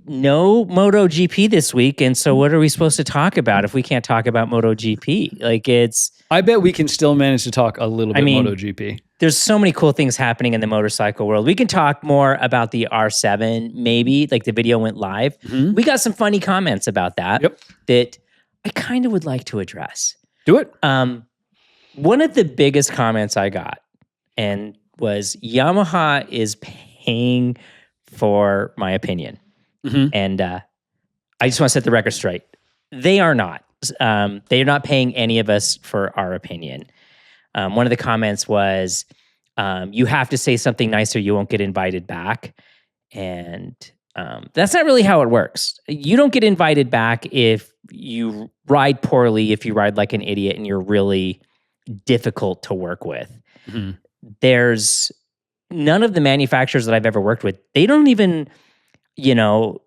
no MotoGP this week, and so what are we supposed to talk about if we can't talk about MotoGP? Like I bet we can still manage to talk a little bit MotoGP. There's so many cool things happening in the motorcycle world. We can talk more about the R7, maybe, like the video went live. Mm-hmm. We got some funny comments about that that I kind of would like to address. Do it. One of the biggest comments I got was Yamaha is paying for my opinion. Mm-hmm. And I just want to set the record straight. They are not. They are not paying any of us for our opinion. One of the comments was, you have to say something nice or you won't get invited back. And that's not really how it works. You don't get invited back if you ride poorly, if you ride like an idiot and you're really difficult to work with. Mm-hmm. There's none of the manufacturers that I've ever worked with, they don't even, they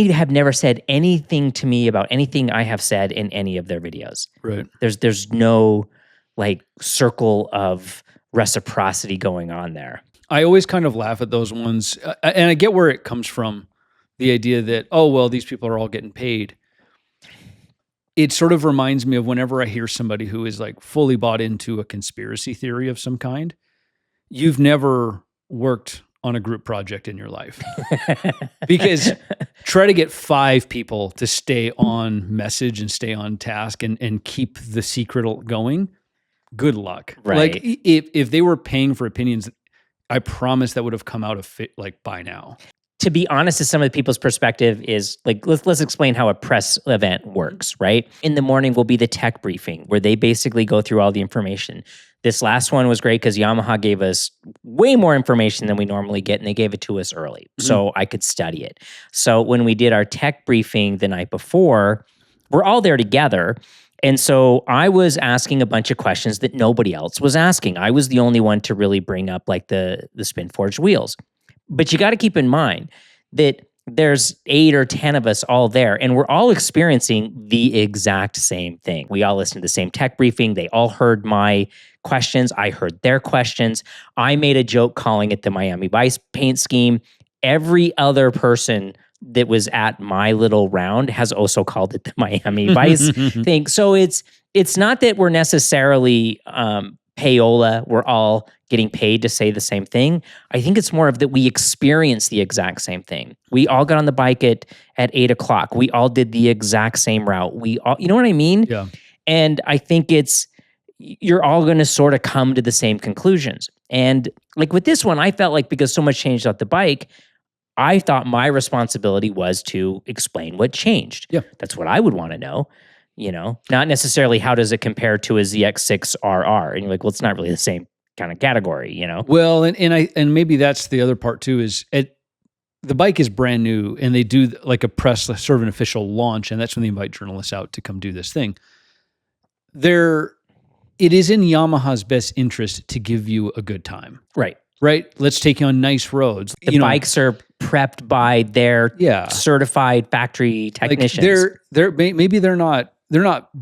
have never said anything to me about anything I have said in any of their videos. Right. There's no like circle of reciprocity going on there. I always kind of laugh at those ones. And I get where it comes from. The idea that, oh, well, these people are all getting paid. It sort of reminds me of whenever I hear somebody who is like fully bought into a conspiracy theory of some kind. You've never worked on a group project in your life. Because try to get 5 people to stay on message and stay on task and keep the secret going. Good luck. Right. Like if they were paying for opinions, I promise that would have come out of fit like by now. To be honest, to some of the people's perspective is like, let's explain how a press event works, right? In the morning will be the tech briefing where they basically go through all the information. This last one was great because Yamaha gave us way more information than we normally get, and they gave it to us early, so I could study it. So when we did our tech briefing the night before, we're all there together. And so I was asking a bunch of questions that nobody else was asking. I was the only one to really bring up like the spin forged wheels. But you got to keep in mind that there's 8 or 10 of us all there, and we're all experiencing the exact same thing. We all listened to the same tech briefing. They all heard my questions. I heard their questions. I made a joke calling it the Miami Vice paint scheme. Every other person that was at my little round has also called it the Miami Vice thing. So it's not that we're necessarily payola. We're all getting paid to say the same thing. I think it's more of that we experience the exact same thing. We all got on the bike at 8 o'clock. We all did the exact same route. We all, you know what I mean? Yeah. And I think you're all going to sort of come to the same conclusions. And like with this one, I felt like because so much changed about the bike, I thought my responsibility was to explain what changed. Yeah. That's what I would want to know. Not necessarily how does it compare to a ZX6RR. And you're like, well, it's not really the same kind of category, Well, and maybe that's the other part too, is the bike is brand new and they do like a press, sort of an official launch. And that's when they invite journalists out to come do this thing. It is in Yamaha's best interest to give you a good time. Right. Let's take you on nice roads. The bikes are prepped by their certified factory technicians. Maybe they're not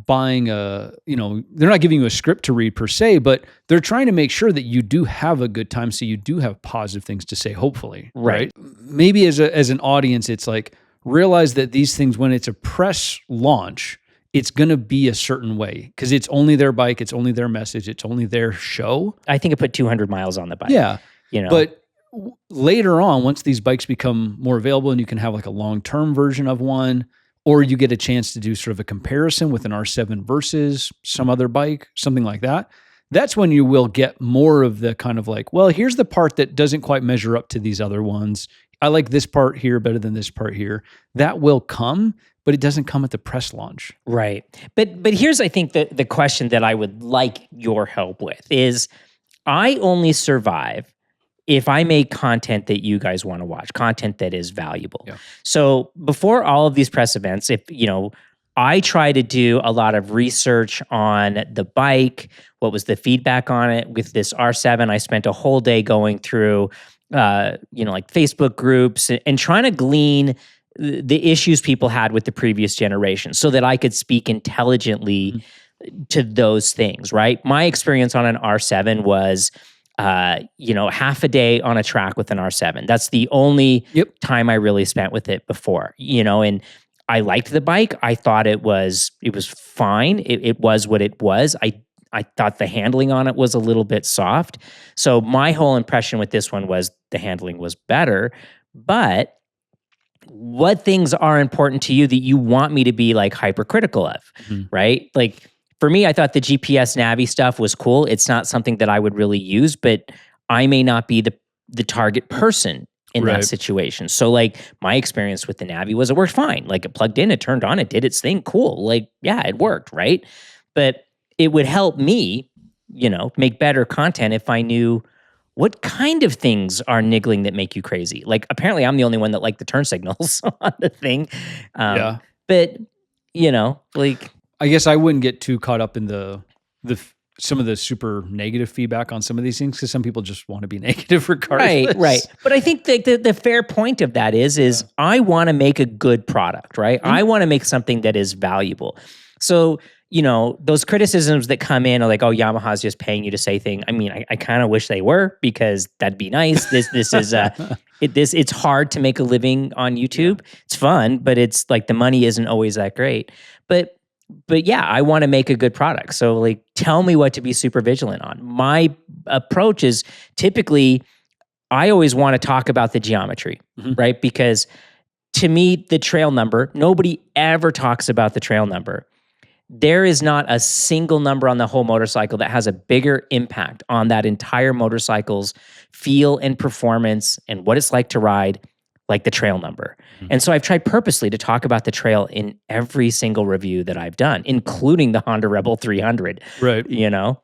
buying they're not giving you a script to read per se, but they're trying to make sure that you do have a good time, so you do have positive things to say, hopefully. Right? Maybe as an audience, it's like, realize that these things, when it's a press launch, it's going to be a certain way because it's only their bike, it's only their message, it's only their show. I think it put 200 miles on the bike. Yeah. But later on, once these bikes become more available and you can have like a long-term version of one, or you get a chance to do sort of a comparison with an R7 versus some other bike, something like that, that's when you will get more of the kind of like, well, here's the part that doesn't quite measure up to these other ones. I like this part here better than this part here. That will come, but it doesn't come at the press launch. Right. But here's, I think, the question that I would like your help with is, I only survive if I make content that you guys want to watch, content that is valuable. Yeah. So before all of these press events, I try to do a lot of research on the bike, what was the feedback on it. With this R7, I spent a whole day going through, like Facebook groups and trying to glean the issues people had with the previous generation so that I could speak intelligently to those things, right? My experience on an R7 was half a day on a track with an R7. That's the only time I really spent with it before, and I liked the bike. I thought it was fine. It was what it was. I thought the handling on it was a little bit soft. So my whole impression with this one was the handling was better, but what things are important to you that you want me to be like hypercritical of, right? Like for me, I thought the GPS Navi stuff was cool. It's not something that I would really use, but I may not be the target person in that situation. So like my experience with the Navi was it worked fine. Like it plugged in, it turned on, it did its thing. Cool. Like, yeah, it worked, right? But it would help me, make better content if I knew what kind of things are niggling that make you crazy. Like apparently I'm the only one that liked the turn signals on the thing. But like I guess I wouldn't get too caught up in the some of the super negative feedback on some of these things because some people just want to be negative regardless. Right. But I think the fair point of that is I want to make a good product, right? I want to make something that is valuable. So, those criticisms that come in are like, oh, Yamaha's just paying you to say things. I mean, I kind of wish they were because that'd be nice. This is it's hard to make a living on YouTube. Yeah. It's fun, but it's like the money isn't always that great. But yeah, I want to make a good product. So like, tell me what to be super vigilant on. My approach is typically, I always want to talk about the geometry, right? Because to me, the trail number, nobody ever talks about the trail number. There is not a single number on the whole motorcycle that has a bigger impact on that entire motorcycle's feel and performance and what it's like to ride like the trail number. And so I've tried purposely to talk about the trail in every single review that I've done, including the Honda Rebel 300. Right. Yeah,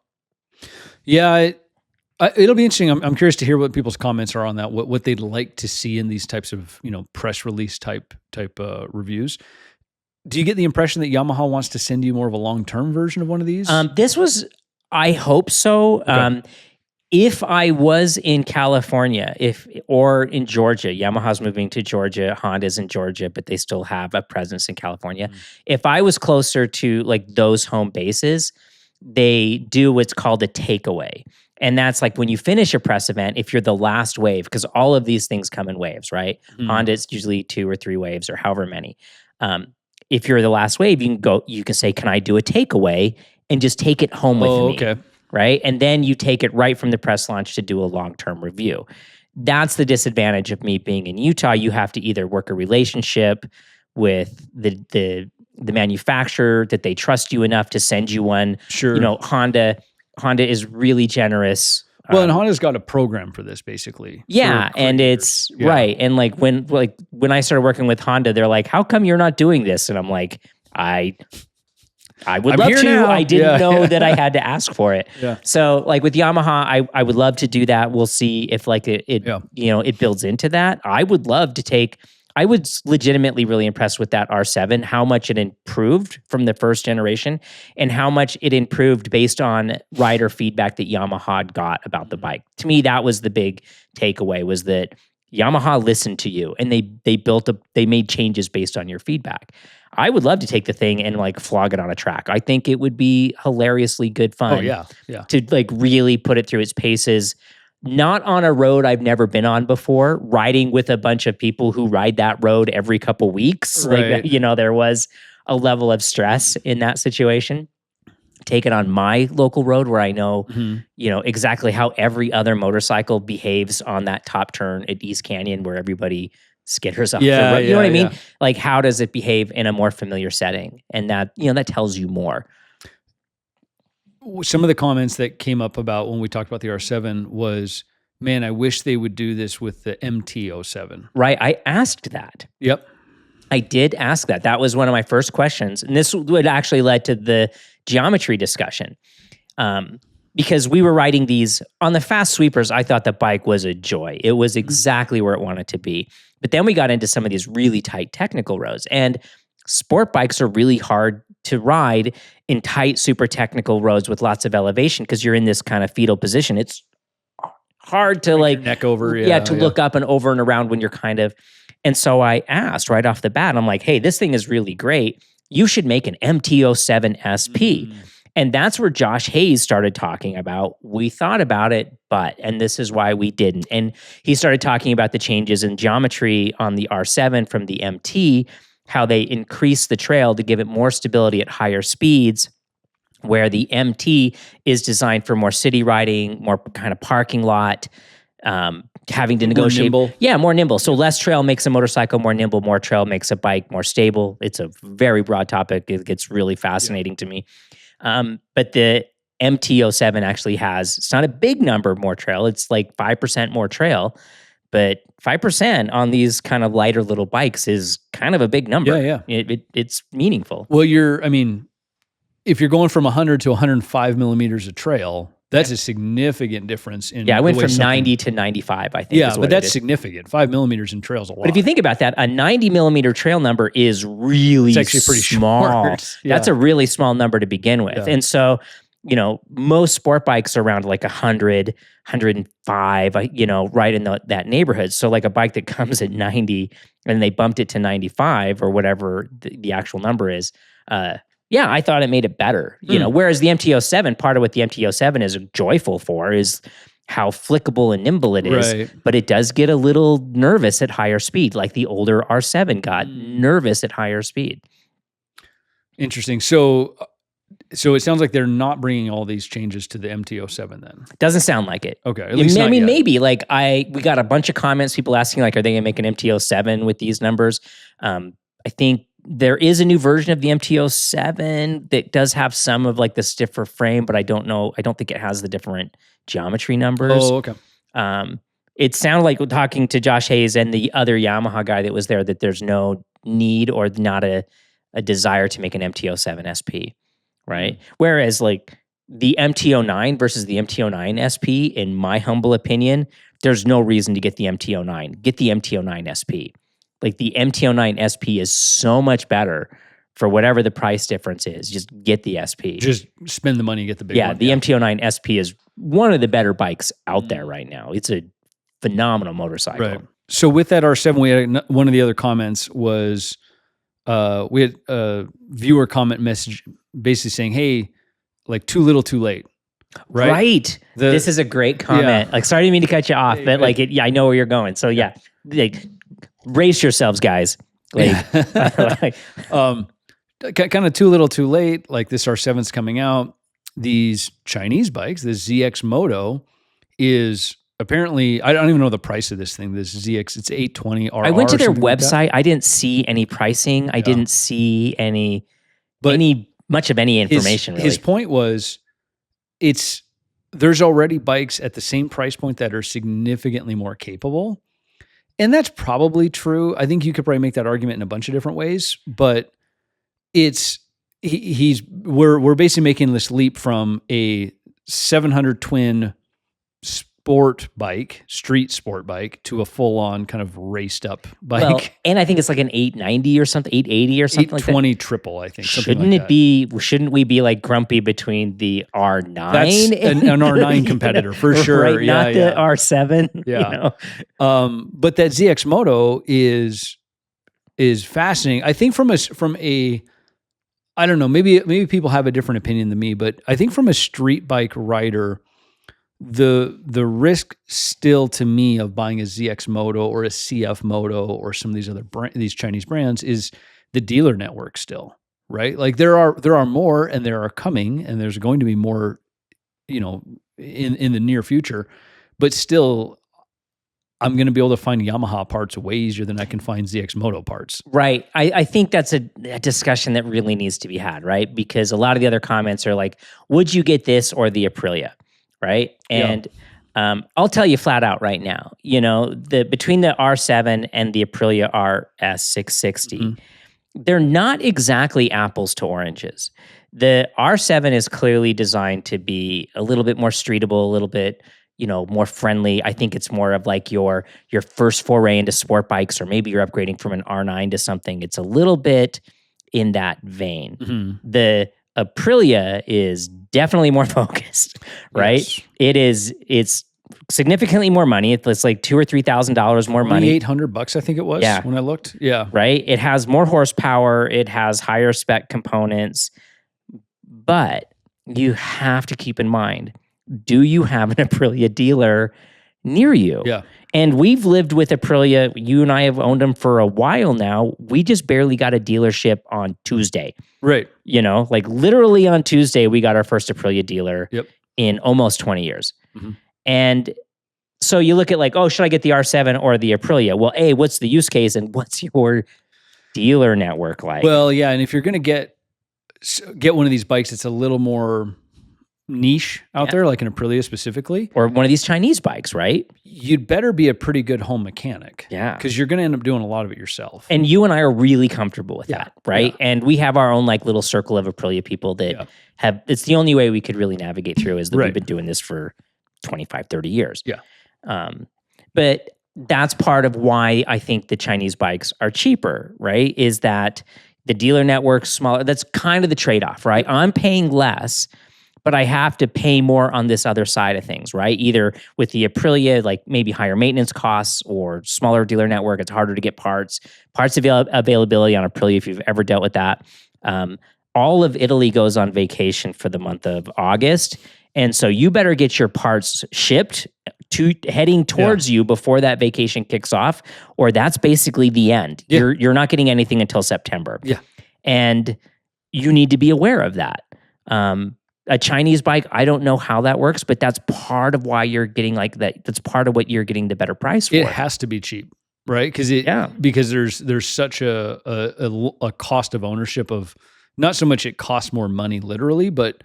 it'll be interesting. I'm curious to hear what people's comments are on that, what they'd like to see in these types of, press release type reviews. Do you get the impression that Yamaha wants to send you more of a long-term version of one of these? I hope so. Okay. If I was in California, or in Georgia, Yamaha's moving to Georgia, Honda's in Georgia, but they still have a presence in California. If I was closer to like those home bases, they do what's called a takeaway. And that's like when you finish a press event, if you're the last wave, because all of these things come in waves, right? Honda's usually 2 or 3 waves or however many. If you're the last wave, you can say, can I do a takeaway and just take it home with me? Okay. Right? And then you take it right from the press launch to do a long-term review. That's the disadvantage of me being in Utah. You have to either work a relationship with the manufacturer that they trust you enough to send you one. Sure. Honda is really generous. Well, and Honda's got a program for this, basically. Yeah, and it's right. And like when I started working with Honda, they're like, "How come you're not doing this?" And I'm like, "I would love to. Now. I didn't know that I had to ask for it." Yeah. So like with Yamaha, I would love to do that. We'll see if like it builds into that. I would love to take. I was legitimately really impressed with that R7, how much it improved from the first generation and how much it improved based on rider feedback that Yamaha got about the bike. To me, that was the big takeaway, was that Yamaha listened to you and they made changes based on your feedback. I would love to take the thing and like flog it on a track. I think it would be hilariously good fun. Oh, yeah. To like really put it through its paces. Not on a road I've never been on before, riding with a bunch of people who ride that road every couple weeks. Right. Like, there was a level of stress in that situation. Take it on my local road where I know, exactly how every other motorcycle behaves on that top turn at East Canyon where everybody skitters off the road. You know what I mean? Yeah. Like, how does it behave in a more familiar setting? And that, that tells you more. Some of the comments that came up about when we talked about the R7 was, man, I wish they would do this with the MT-07. Right. I asked that. Yep. I did ask that. That was one of my first questions. And this would actually led to the geometry discussion. Because we were riding these on the fast sweepers. I thought the bike was a joy. It was exactly where it wanted to be. But then we got into some of these really tight technical roads, and sport bikes are really hard to ride in tight, super technical roads with lots of elevation because you're in this kind of fetal position. It's hard to like neck over, look up and over and around when you're kind of. And so I asked right off the bat, I'm like, hey, this thing is really great. You should make an MT-07 SP. And that's where Josh Hayes started talking about, we thought about it, and this is why we didn't. And he started talking about the changes in geometry on the R7 from the MT, how they increased the trail to give it more stability at higher speeds, where the MT is designed for more city riding, more kind of parking lot, having to negotiate. More nimble. Yeah, more nimble. So less trail makes a motorcycle more nimble, more trail makes a bike more stable. It's a very broad topic. It gets really fascinating to me. But the MT-07 actually has, it's not a big number more trail. It's like 5% more trail, but 5% on these kind of lighter little bikes is kind of a big number. Yeah. It's meaningful. Well, if you're going from 100 to 105 millimeters of trail, that's a significant difference in. Yeah, I went from 90 to 95, I think. Yeah, but that's significant. 5 millimeters in trail's a lot. But if you think about that, a 90 millimeter trail number is really it's actually pretty small. Short. Yeah. That's a really small number to begin with. Yeah. And so, most sport bikes are around like 100, 105, right in that neighborhood. So like a bike that comes at 90 and they bumped it to 95 or whatever the actual number is, yeah, I thought it made it better. Whereas the MT-07, part of what the MT-07 is joyful for is how flickable and nimble it is. Right. But it does get a little nervous at higher speed, like the older R7 got nervous at higher speed. Interesting. So it sounds like they're not bringing all these changes to the MT-07 then. Doesn't sound like it. Okay, at least not yet. Maybe. Like we got a bunch of comments, people asking like, are they going to make an MT-07 with these numbers? I think there is a new version of the MT-07 that does have some of like the stiffer frame, but I don't know. I don't think it has the different geometry numbers. Oh, okay. It sounded like talking to Josh Hayes and the other Yamaha guy that was there that there's no need or not a desire to make an MT-07 SP, right? Whereas like the MT-09 versus the MT-09 SP, in my humble opinion, there's no reason to get the MT-09. Get the MT-09 SP. Like the MT-09 SP is so much better for whatever the price difference is. Just get the SP. Just spend the money, get the big one. Yeah, the MT-09 SP is one of the better bikes out there right now. It's a phenomenal motorcycle. Right. So with that R7, we had one of the other comments was we had a viewer comment message basically saying, hey, like too little too late. Right. This is a great comment. Yeah. Like, sorry, I didn't mean to cut you off, but like, I know where you're going. So yeah, like, brace yourselves, guys. Like, kind of too little too late. Like this R7's coming out. These Chinese bikes, this ZX-Moto is apparently, I don't even know the price of this thing. This ZX, it's 820 RR. I went to their website. Like I didn't see any pricing. I didn't see much of any information. His point was, there's already bikes at the same price point that are significantly more capable. And that's probably true. I think you could probably make that argument in a bunch of different ways, but we're basically making this leap from a 700 twin street sport bike to a full on kind of raced up bike. Well, and I think it's like an 890 or something, 880 or something like that. 820 triple, I think. Shouldn't we be like grumpy between the R9? That's an R9 competitor for sure. Right, not the R7. Yeah. But that ZX-Moto is fascinating. I think from a I don't know, maybe people have a different opinion than me, but I think from a street bike rider, the risk still to me of buying a ZX-Moto or a CFMOTO or some of these other these Chinese brands is the dealer network still, right? Like there are more and there are coming and there's going to be more, in the near future, but still I'm going to be able to find Yamaha parts way easier than I can find ZX-Moto parts. Right. I think that's a discussion that really needs to be had, right? Because a lot of the other comments are like, would you get this or the Aprilia? Right. And I'll tell you flat out right now, between the R7 and the Aprilia RS 660, they're not exactly apples to oranges. The R7 is clearly designed to be a little bit more streetable, a little bit, more friendly. I think it's more of like your first foray into sport bikes, or maybe you're upgrading from an R9 to something. It's a little bit in that vein. Mm-hmm. The Aprilia is definitely more focused, right? Yes. It's significantly more money. It's like $2,000 or $3,000 more money. $800, I think it was when I looked. Yeah. Right. It has more horsepower. It has higher spec components, but you have to keep in mind, do you have an Aprilia dealer near you? Yeah. And we've lived with Aprilia. You and I have owned them for a while now. We just barely got a dealership on Tuesday. Right. You know, like literally on Tuesday, we got our first Aprilia dealer Yep. in almost 20 years. Mm-hmm. And so you look at like, oh, should I get the R7 or the Aprilia? Well, A, what's the use case and what's your dealer network like? Well, yeah. And if you're going to get one of these bikes that's a little more niche out there, like an Aprilia specifically, or one of these Chinese bikes, right? You'd better be a pretty good home mechanic. Yeah. Because you're going to end up doing a lot of it yourself. And you and I are really comfortable with that, right? Yeah. And we have our own like little circle of Aprilia people that have, it's the only way we could really navigate through is that we've been doing this for 25, 30 years. Yeah. But that's part of why I think the Chinese bikes are cheaper, right? Is that the dealer network's smaller. That's kind of the trade-off, right? I'm paying less, but I have to pay more on this other side of things, right? Either with the Aprilia, like maybe higher maintenance costs or smaller dealer network, it's harder to get parts availability on Aprilia if you've ever dealt with that. All of Italy goes on vacation for the month of August. And so you better get your parts shipped heading towards you before that vacation kicks off, or that's basically the end. Yeah. You're not getting anything until September. Yeah. And you need to be aware of that. A Chinese bike, I don't know how that works, but that's part of why you're getting like that. That's part of what you're getting the better price for. It has to be cheap, right? Because there's such a cost of ownership of not so much it costs more money literally, but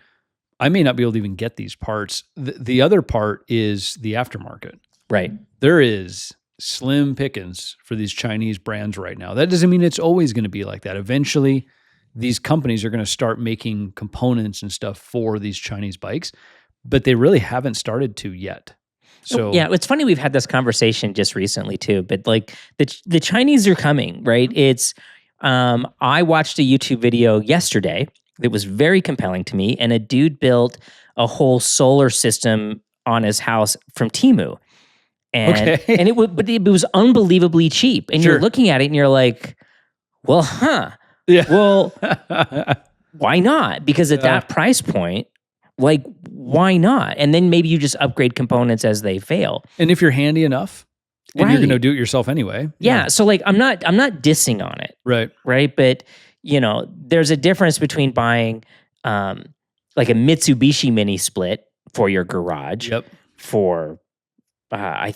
I may not be able to even get these parts. The other part is the aftermarket. Right. There is slim pickings for these Chinese brands right now. That doesn't mean it's always going to be like that. Eventually, these companies are going to start making components and stuff for these Chinese bikes, but they really haven't started to yet. So yeah, it's funny we've had this conversation just recently too, but like the Chinese are coming, right? It's I watched a YouTube video yesterday that was very compelling to me, and a dude built a whole solar system on his house from Temu. And and it was unbelievably cheap. And you're looking at it and you're like, well, yeah. Well, why not? Because at that price point, like, why not? And then maybe you just upgrade components as they fail. And if you're handy enough, and you're going to do it yourself anyway. Yeah. So like, I'm not dissing on it. Right. Right. But you know, there's a difference between buying like a Mitsubishi mini split for your garage. Yep. For I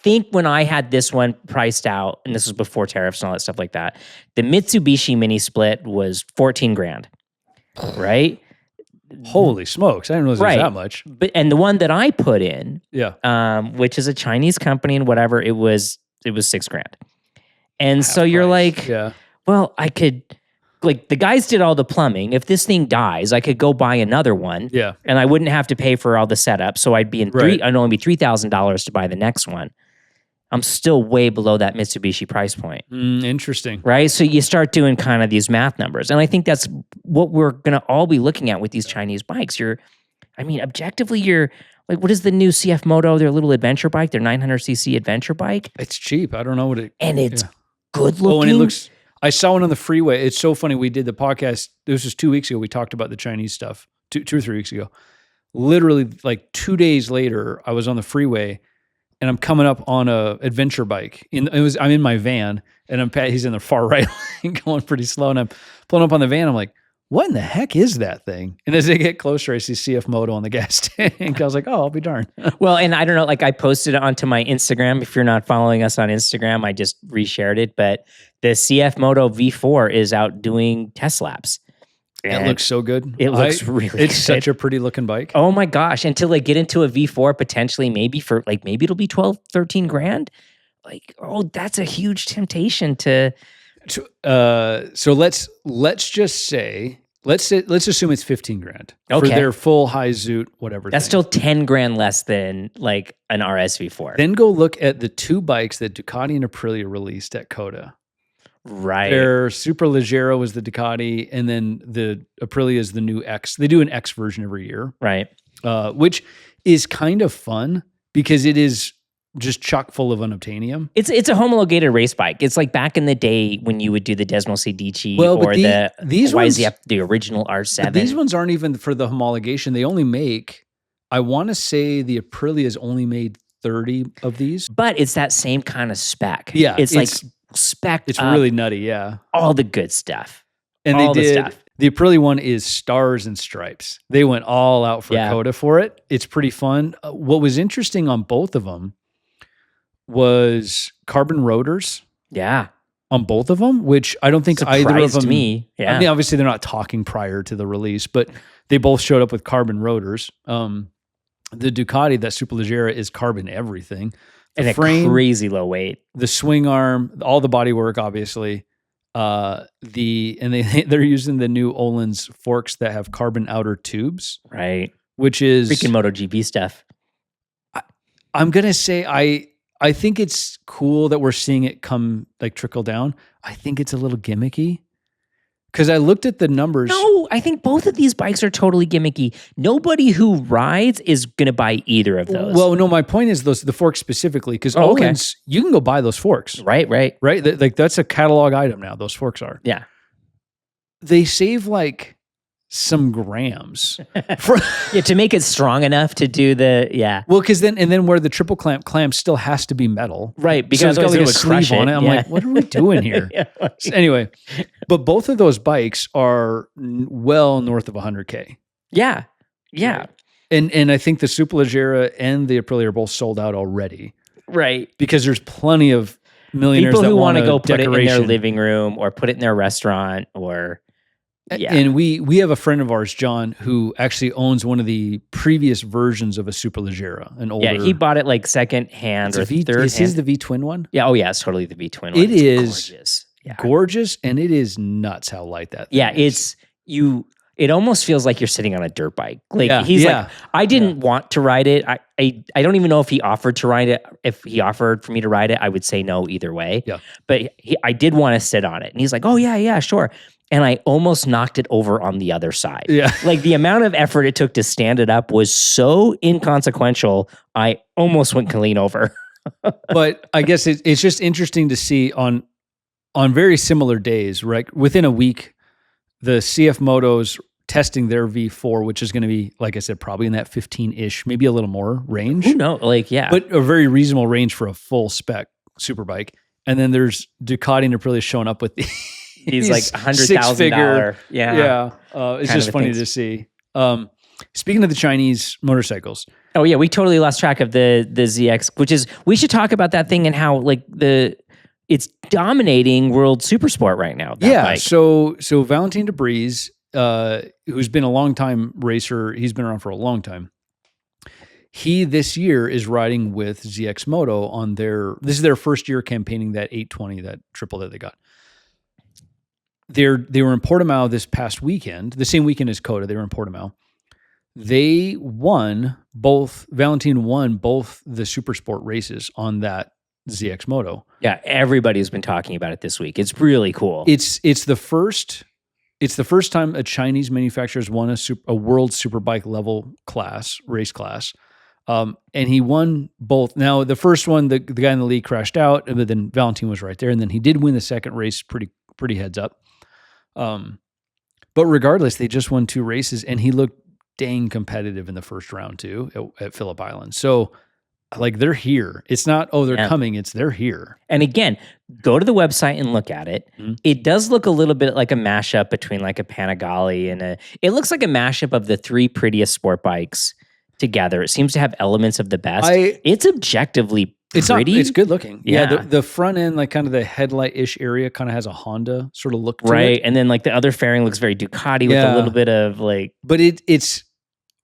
think when I had this one priced out, and this was before tariffs and all that stuff like that, the Mitsubishi mini split was $14,000, right? Holy smokes! I didn't realize it was that much. But and the one that I put in, which is a Chinese company and whatever, it was $6,000, and so you're like, well, I could. Like the guys did all the plumbing. If this thing dies, I could go buy another one. Yeah. And I wouldn't have to pay for all the setup. So I'd be in I'd only be $3,000 to buy the next one. I'm still way below that Mitsubishi price point. Interesting. Right? So you start doing kind of these math numbers. And I think that's what we're going to all be looking at with these Chinese bikes. Objectively, you're like, what is the new CFMOTO, their little adventure bike, their 900cc adventure bike? It's cheap. I don't know what it... And it's good looking. Oh, and it looks... I saw one on the freeway. It's so funny. We did the podcast. This was 2 weeks ago. We talked about the Chinese stuff, two or 3 weeks ago. Literally, like 2 days later, I was on the freeway, and I'm coming up on a adventure bike. I'm in my van, and he's in the far right lane, going pretty slow, and I'm pulling up on the van. I'm like, what in the heck is that thing? And as I get closer, I see CFMOTO on the gas tank. I was like, oh, I'll be darned. Well, and I don't know, like I posted it onto my Instagram. If you're not following us on Instagram, I just reshared it. But the CFMOTO V4 is out doing test laps. It looks so good. It looks really good. It's such a pretty looking bike. Oh my gosh. Until they get into a V4, potentially maybe it'll be 12, 13 grand. Like, oh, that's a huge temptation to... So let's just say... Let's assume it's 15 grand for their full high zoot, whatever. That's still 10 grand less than like an RSV4. Then go look at the two bikes that Ducati and Aprilia released at COTA. Right. Their Super Leggero was the Ducati, and then the Aprilia is the new X. They do an X version every year. Right. Which is kind of fun because it is just chock full of unobtainium. It's a homologated race bike. It's like back in the day when you would do the Desmo Cedici or these ones, the original R7. But these ones aren't even for the homologation. They only make, I want to say the Aprilia's only made 30 of these. But it's that same kind of spec. Yeah. It's like spec. It's really nutty, yeah. All the good stuff. And the Aprilia one is stars and stripes. They went all out for Coda for it. It's pretty fun. What was interesting on both of them was carbon rotors. Yeah. On both of them, which I don't think either of them. Me. Yeah. I mean, obviously they're not talking prior to the release, but they both showed up with carbon rotors. The Ducati, that Superleggera, is carbon everything. The and frame, a crazy low weight. The swing arm, all the bodywork, obviously. They're using the new Öhlins forks that have carbon outer tubes. Right. Which is freaking MotoGP stuff. I'm gonna say I think it's cool that we're seeing it trickle down. I think it's a little gimmicky because I looked at the numbers. No, I think both of these bikes are totally gimmicky. Nobody who rides is going to buy either of those. Well, no, my point is the forks specifically because Öhlins, you can go buy those forks. Right. Like that's a catalog item now. Those forks are. Yeah. They save like some grams to make it strong enough to do well, because then where the triple clamp still has to be metal, right? Because so it's got like a sleeve on it. I'm like, what are we doing here? So anyway, but both of those bikes are well north of 100K. Yeah. And I think the Superleggera and the Aprilia are both sold out already, right? Because there's plenty of millionaires people who want to go put it in their living room or put it in their restaurant or. Yeah. And we have a friend of ours, John, who actually owns one of the previous versions of a Superleggera, an older. Yeah, he bought it like second hand or third hand. Is his the V twin one? Yeah. Oh yeah, it's totally the V twin one. It is gorgeous. Yeah. Gorgeous, and it is nuts how light that thing is. It almost feels like you're sitting on a dirt bike. Like he's like, I didn't want to ride it. I don't even know if he offered to ride it. If he offered for me to ride it, I would say no either way. Yeah. But I did want to sit on it, and he's like, oh yeah, sure. And I almost knocked it over on the other side. Yeah. Like the amount of effort it took to stand it up was so inconsequential, I almost went clean over. But I guess it's just interesting to see on very similar days, right? Within a week, the CFMOTO's testing their V4, which is going to be, like I said, probably in that 15-ish, maybe a little more range. Who knows? But a very reasonable range for a full spec superbike. And then there's Ducati and Aprilia showing up with He's like $100,000. Yeah. It's just funny to see. Speaking of the Chinese motorcycles. Oh yeah, we totally lost track of the ZX, which is, we should talk about that thing and how it's dominating World Supersport right now. Bike. So Valentin Debris, who's been a long time racer, he's been around for a long time. He this year is riding with ZX Moto on this is their first year campaigning that 820, that triple that they got. They were in Portimao this past weekend, the same weekend as Coda. They were in Portimao. Valentin won both the SuperSport races on that ZX Moto. Yeah, everybody's been talking about it this week. It's really cool. It's the first time a Chinese manufacturer has won a World Superbike level race class. And he won both. Now, the first one, the guy in the lead crashed out, but then Valentin was right there. And then he did win the second race pretty heads up. But regardless, they just won 2 races, and he looked dang competitive in the first round too at Phillip Island. So like they're here. It's not, they're coming. It's they're here. And again, go to the website and look at it. Mm-hmm. It does look a little bit like a mashup between like a Panigale and it looks like a mashup of the 3 prettiest sport bikes together. It seems to have elements of the best. It's objectively pretty. It's good looking. Yeah. The front end, like kind of the headlight-ish area kind of has a Honda sort of look to it. Right. And then like the other fairing looks very Ducati with a little bit of like. But it's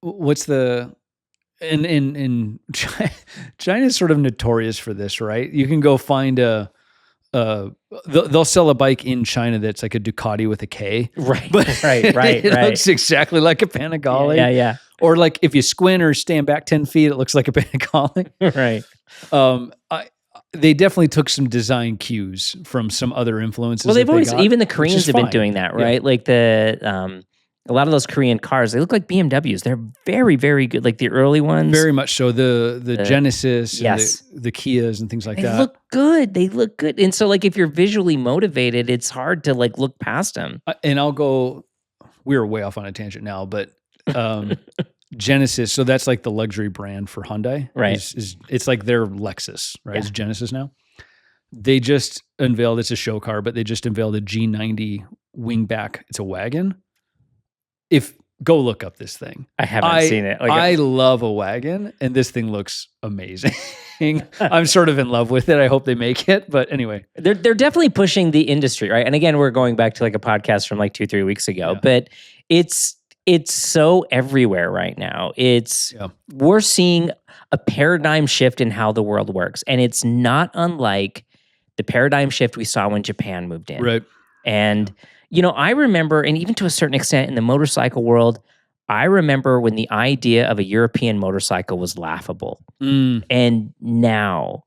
what's the, in China is sort of notorious for this, right? You can go find they'll sell a bike in China that's like a Ducati with a K. Right. But right. It looks exactly like a Panigale. Yeah. Or like if you squint or stand back 10 feet, it looks like a Panigale. Right. They definitely took some design cues from some other influences. Well, they've always, even the Koreans have been doing that, right? Yeah. Like the a lot of those Korean cars, they look like BMWs. They're very, very good. Like the early ones. Very much so. The Genesis, yes. and the Kias and things like They that. look good. They look good. And so like if you're visually motivated, it's hard to like look past them. And I'll go, we're way off on a tangent now, but Genesis, so that's like the luxury brand for Hyundai. Right. It's like their Lexus, right? Yeah. It's Genesis now. They just unveiled, it's a show car, but they just unveiled a G90 wingback. It's a wagon. Go look up this thing. I haven't seen it. Like, I love a wagon, and this thing looks amazing. I'm sort of in love with it. I hope they make it, but anyway. They're definitely pushing the industry, right? And again, we're going back to like a podcast from like 2-3 weeks ago, but it's so everywhere right now. We're seeing a paradigm shift in how the world works, and it's not unlike the paradigm shift we saw when Japan moved in. Right. And I remember, and even to a certain extent in the motorcycle world, I remember when the idea of a European motorcycle was laughable. And now,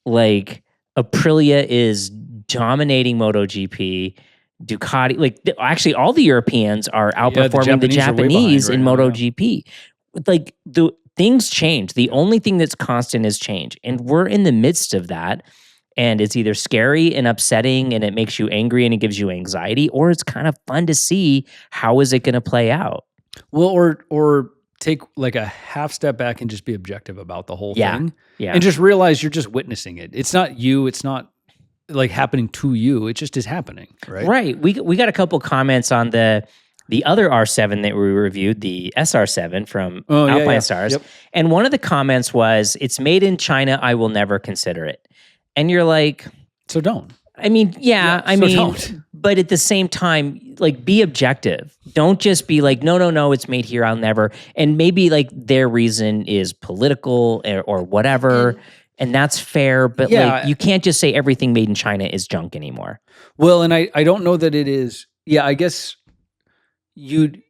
like, Aprilia is dominating MotoGP. Ducati, like, actually, all the Europeans are outperforming the Japanese in MotoGP. Like, the things change. The only thing that's constant is change. And we're in the midst of that. And it's either scary and upsetting and it makes you angry and it gives you anxiety, or it's kind of fun to see how is it going to play out. Well, or take like a half step back and just be objective about the whole thing. Yeah. And just realize you're just witnessing it. It's not you. It's not like happening to you. It just is happening, right? Right. We got a couple comments on the other R7 that we reviewed, the SR7 from Alpine Stars. Yep. And one of the comments was, "It's made in China. I will never consider it." And you're like, so don't. I mean, don't. But at the same time, like, be objective. Don't just be like, no, it's made here, I'll never. And maybe like their reason is political or whatever, and that's fair. But like, you can't just say everything made in China is junk anymore. Well, and I don't know that it is. Yeah, I guess you'd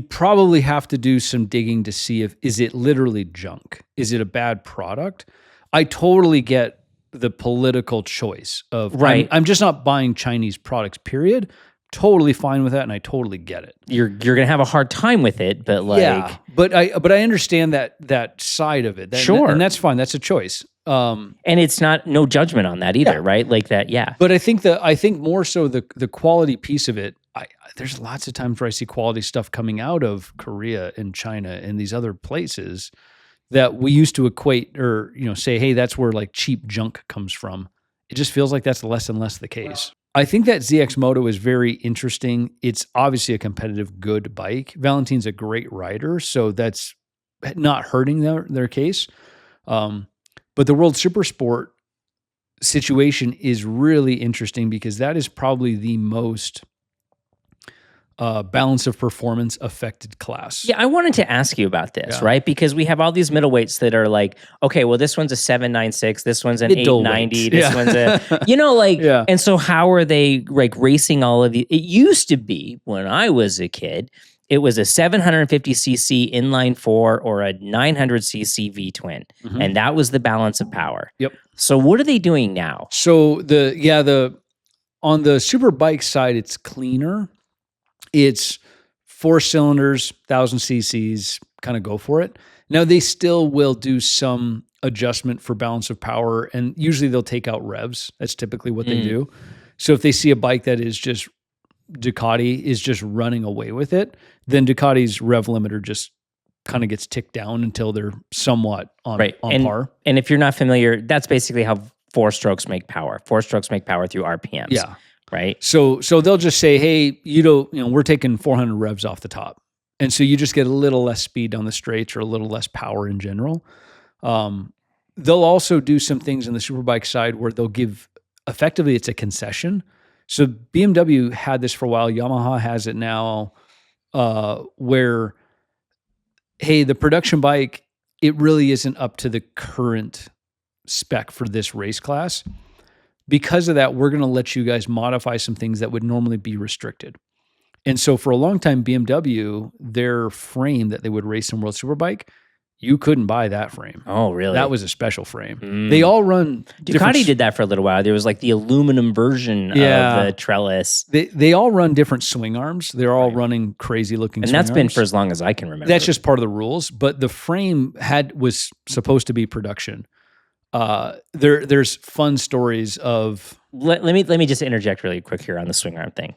probably have to do some digging to see is it literally junk? Is it a bad product? I totally get the political choice of, right. I'm just not buying Chinese products, period. Totally fine with that, and I totally get it. You're gonna have a hard time with it, but like, yeah, but I understand that side of it. Sure, and that's fine. That's a choice. And it's no judgment on that either, right? Like that, yeah. But I think more so the quality piece of it. There's lots of times where I see quality stuff coming out of Korea and China and these other places that we used to equate or say, hey, that's where like cheap junk comes from. It just feels like that's less and less the case. I think that ZX Moto is very interesting. It's obviously a competitive, good bike. Valentine's a great rider, so that's not hurting their case. But the World Supersport situation is really interesting because that is probably the most balance of performance affected class. Yeah, I wanted to ask you about this, right? Because we have all these middleweights that are like, okay, well, this one's a 796, this one's an 890, this one's a, and so how are they like racing all of these? It used to be when I was a kid, it was a 750cc inline four or a 900cc V-twin, and that was the balance of power. Yep. So what are they doing now? So on the Superbike side, it's cleaner. It's 4 cylinders, 1,000 cc's, kind of go for it. Now, they still will do some adjustment for balance of power, and usually they'll take out revs. That's typically what they do. So if they see a bike that is just Ducati is just running away with it, then Ducati's rev limiter just kind of gets ticked down until they're somewhat on par. And if you're not familiar, that's basically how 4 strokes make power. 4 strokes make power through RPMs. Yeah. Right. So they'll just say, hey, we're taking 400 revs off the top. And so you just get a little less speed on the straights or a little less power in general. They'll also do some things on the Superbike side where they'll give, effectively it's a concession. So BMW had this for a while. Yamaha has it now where, hey, the production bike, it really isn't up to the current spec for this race class. Because of that, we're going to let you guys modify some things that would normally be restricted. And so for a long time, BMW, their frame that they would race in World Superbike, you couldn't buy that frame. Oh, really? That was a special frame. They all run Ducati did that for a little while. There was like the aluminum version of the trellis. They all run different swing arms. They're all running crazy looking and swing that's been arms. for as long as I can remember. That's just part of the rules. But the frame was supposed to be production. There's fun stories of. Let me just interject really quick here on the swing arm thing,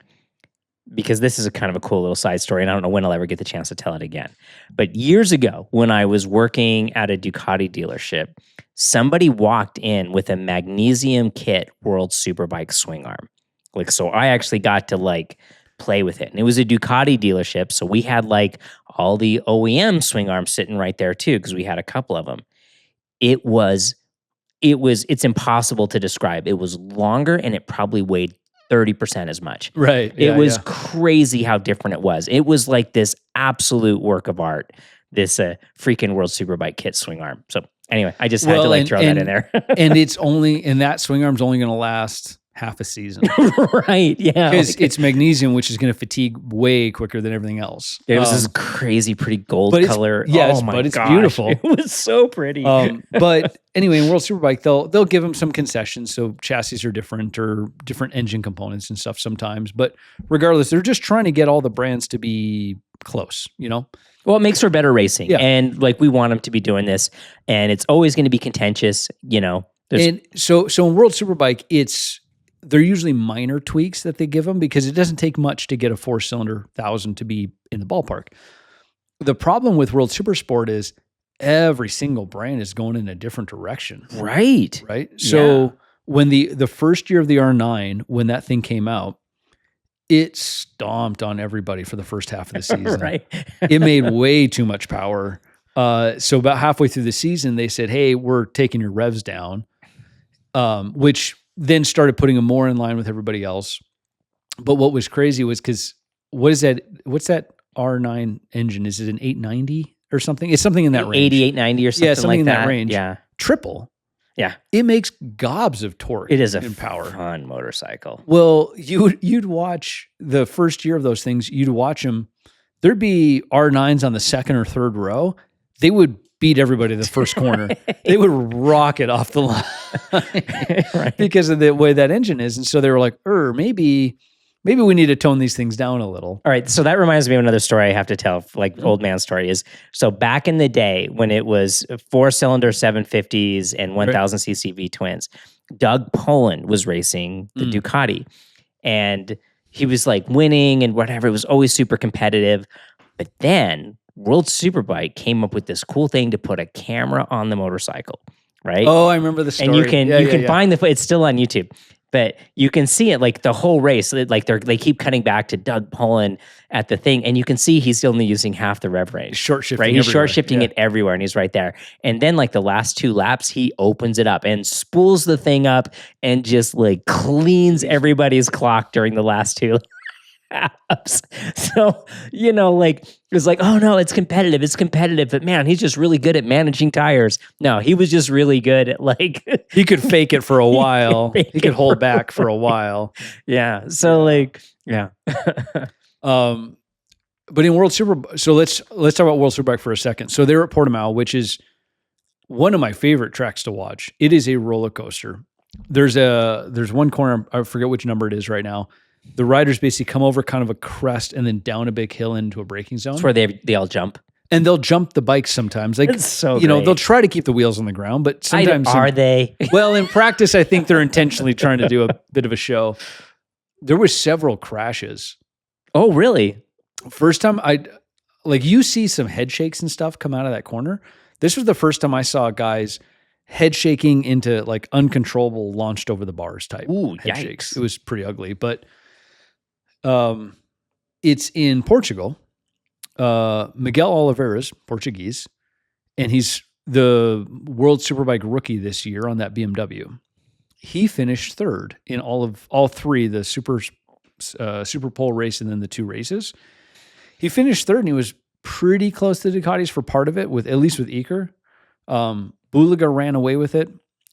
because this is a kind of a cool little side story, and I don't know when I'll ever get the chance to tell it again. But years ago, when I was working at a Ducati dealership, somebody walked in with a magnesium kit World Superbike swing arm. Like, so I actually got to like play with it. And it was a Ducati dealership, so we had like all the OEM swing arms sitting right there too, because we had a couple of them. It's impossible to describe. It was longer, and it probably weighed 30% as much. Right. It was crazy how different it was. It was like this absolute work of art, this freaking World Superbike kit swing arm. So anyway, I just had to like throw that in there. And that swing arm's only going to last half a season. Right, yeah. Because it's magnesium, which is going to fatigue way quicker than everything else. It was this crazy, pretty gold color. Yes, oh my but it's gosh. beautiful. It was so pretty. But anyway, in World Superbike, they'll give them some concessions. So chassis are different or different engine components and stuff sometimes. But regardless, they're just trying to get all the brands to be close, you know? Well, it makes for better racing. Yeah. And like we want them to be doing this. And it's always going to be contentious, you know? And so in World Superbike, they're usually minor tweaks that they give them because it doesn't take much to get a 4-cylinder 1,000 to be in the ballpark. The problem with World Supersport is every single brand is going in a different direction. Right. So when the first year of the R9, when that thing came out, it stomped on everybody for the first half of the season. Right. It made way too much power. So about halfway through the season, they said, hey, we're taking your revs down, which then started putting them more in line with everybody else. But what was crazy was because what's that R9 engine? Is it an 890 or something? It's something in that range. 8890 or something, something like in that range. Yeah. Triple. Yeah. It makes gobs of torque. It is a power. fun motorcycle. Well, you'd watch the first year of those things, you'd watch them. There'd be R9s on the second or third row. They would beat everybody in the first corner. They would rock it off the line because of the way that engine is. And so they were like, maybe we need to tone these things down a little. All right. So that reminds me of another story I have to tell, like old man story is, so back in the day when it was 4-cylinder 750s and 1000 cc V twins, Doug Poland was racing the Ducati, and he was like winning and whatever. It was always super competitive. But then World Superbike came up with this cool thing to put a camera on the motorcycle, right? Oh, I remember the story. And you can find it's still on YouTube, but you can see it like the whole race. Like they keep cutting back to Doug Poland at the thing, and you can see he's only using half the rev range. Short shifting, right? He's short shifting it everywhere, and he's right there. And then like the last 2 laps, he opens it up and spools the thing up and just like cleans everybody's clock during the last 2 laps. So, you know, like it's like, oh no, it's competitive, but man, he's just really good at managing tires. No, he was just really good at like he could fake it for a while. He could hold back for a while. Yeah. So like, yeah. But in World Superbike, so let's talk about World Superbike for a second. So they're at Portimao, which is one of my favorite tracks to watch. It is a roller coaster. There's one corner, I forget which number it is right now. The riders basically come over kind of a crest and then down a big hill into a braking zone. That's where they all jump. And they'll jump the bikes sometimes. Like, it's so you know, they'll try to keep the wheels on the ground, but sometimes are they? Well, in practice, I think they're intentionally trying to do a bit of a show. There were several crashes. Oh, really? First time you see some head shakes and stuff come out of that corner. This was the first time I saw guys head shaking into like uncontrollable launched over the bars type head shakes. It was pretty ugly, but it's in Portugal. Miguel Oliveira's Portuguese, and he's the World Superbike rookie this year on that BMW. He finished third in all three, the Super Pole race and then the 2 races. He finished third, and he was pretty close to the Ducatis for part of it, at least with Iker. Bulaga ran away with it.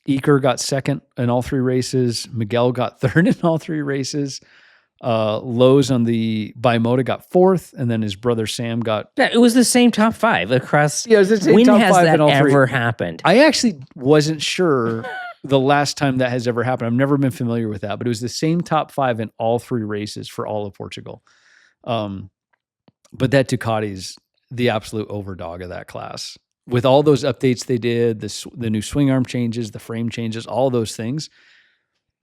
Iker got second in all 3 races. Miguel got third in all 3 races. Lowe's on the Bimoto got 4th, and then his brother Sam got. Yeah, it was the same top 5 across. Yeah, it was the same when top has 5 that in all ever 3. happened? I actually wasn't sure the last time that has ever happened. I've never been familiar with that, but it was the same top 5 in all 3 races for all of Portugal. But that Ducati's the absolute overdog of that class. With all those updates they did, the new swing arm changes, the frame changes, all those things.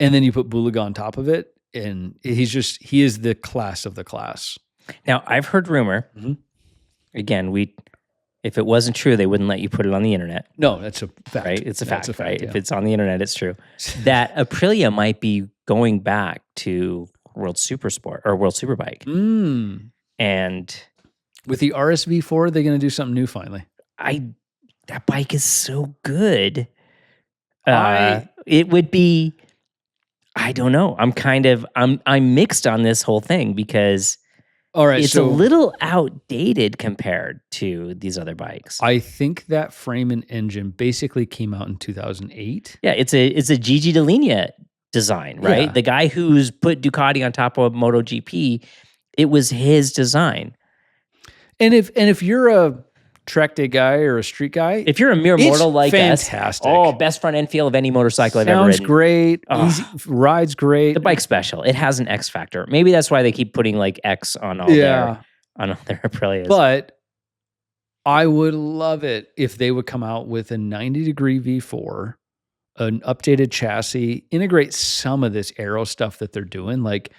And then you put Bulaga on top of it, and he is the class of the class. Now, I've heard rumor, again, if it wasn't true, they wouldn't let you put it on the internet. No, that's a fact. Right? It's a fact, right? Yeah. If it's on the internet, it's true. That Aprilia might be going back to World Supersport or World Superbike. And with the RSV4, they're going to do something new finally. That bike is so good. It would be, I don't know. I'm mixed on this whole thing because all right, it's a little outdated compared to these other bikes. I think that frame and engine basically came out in 2008. Yeah, it's a Gigi Dall'Igna design, right? Yeah. The guy who's put Ducati on top of MotoGP, it was his design. And if you're a track day guy or a street guy, if you're a mere mortal like fantastic. us, best front end feel of any motorcycle I've ever ridden. Sounds great. Easy, rides great. The bike's special. It has an X factor. Maybe that's why they keep putting like X on all their Aprilias. But I would love it if they would come out with a 90-degree V4, an updated chassis, integrate some of this aero stuff that they're doing. Like,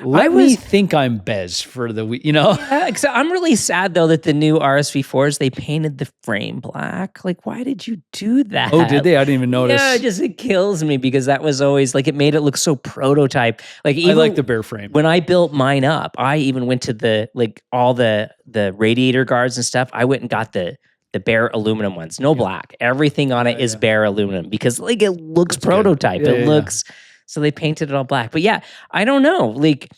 let me think I'm Bez for the week, Yeah, I'm really sad though that the new RSV4s, they painted the frame black. Like, why did you do that? Oh, did they? I didn't even notice. Yeah, it kills me because that was always like, it made it look so prototype. Like, even I like the bare frame. When I built mine up, I even went to all the radiator guards and stuff. I went and got the bare aluminum ones, no black. Everything on it is bare aluminum because like it looks prototype. It looks. So they painted it all black. But yeah, I don't know. Like,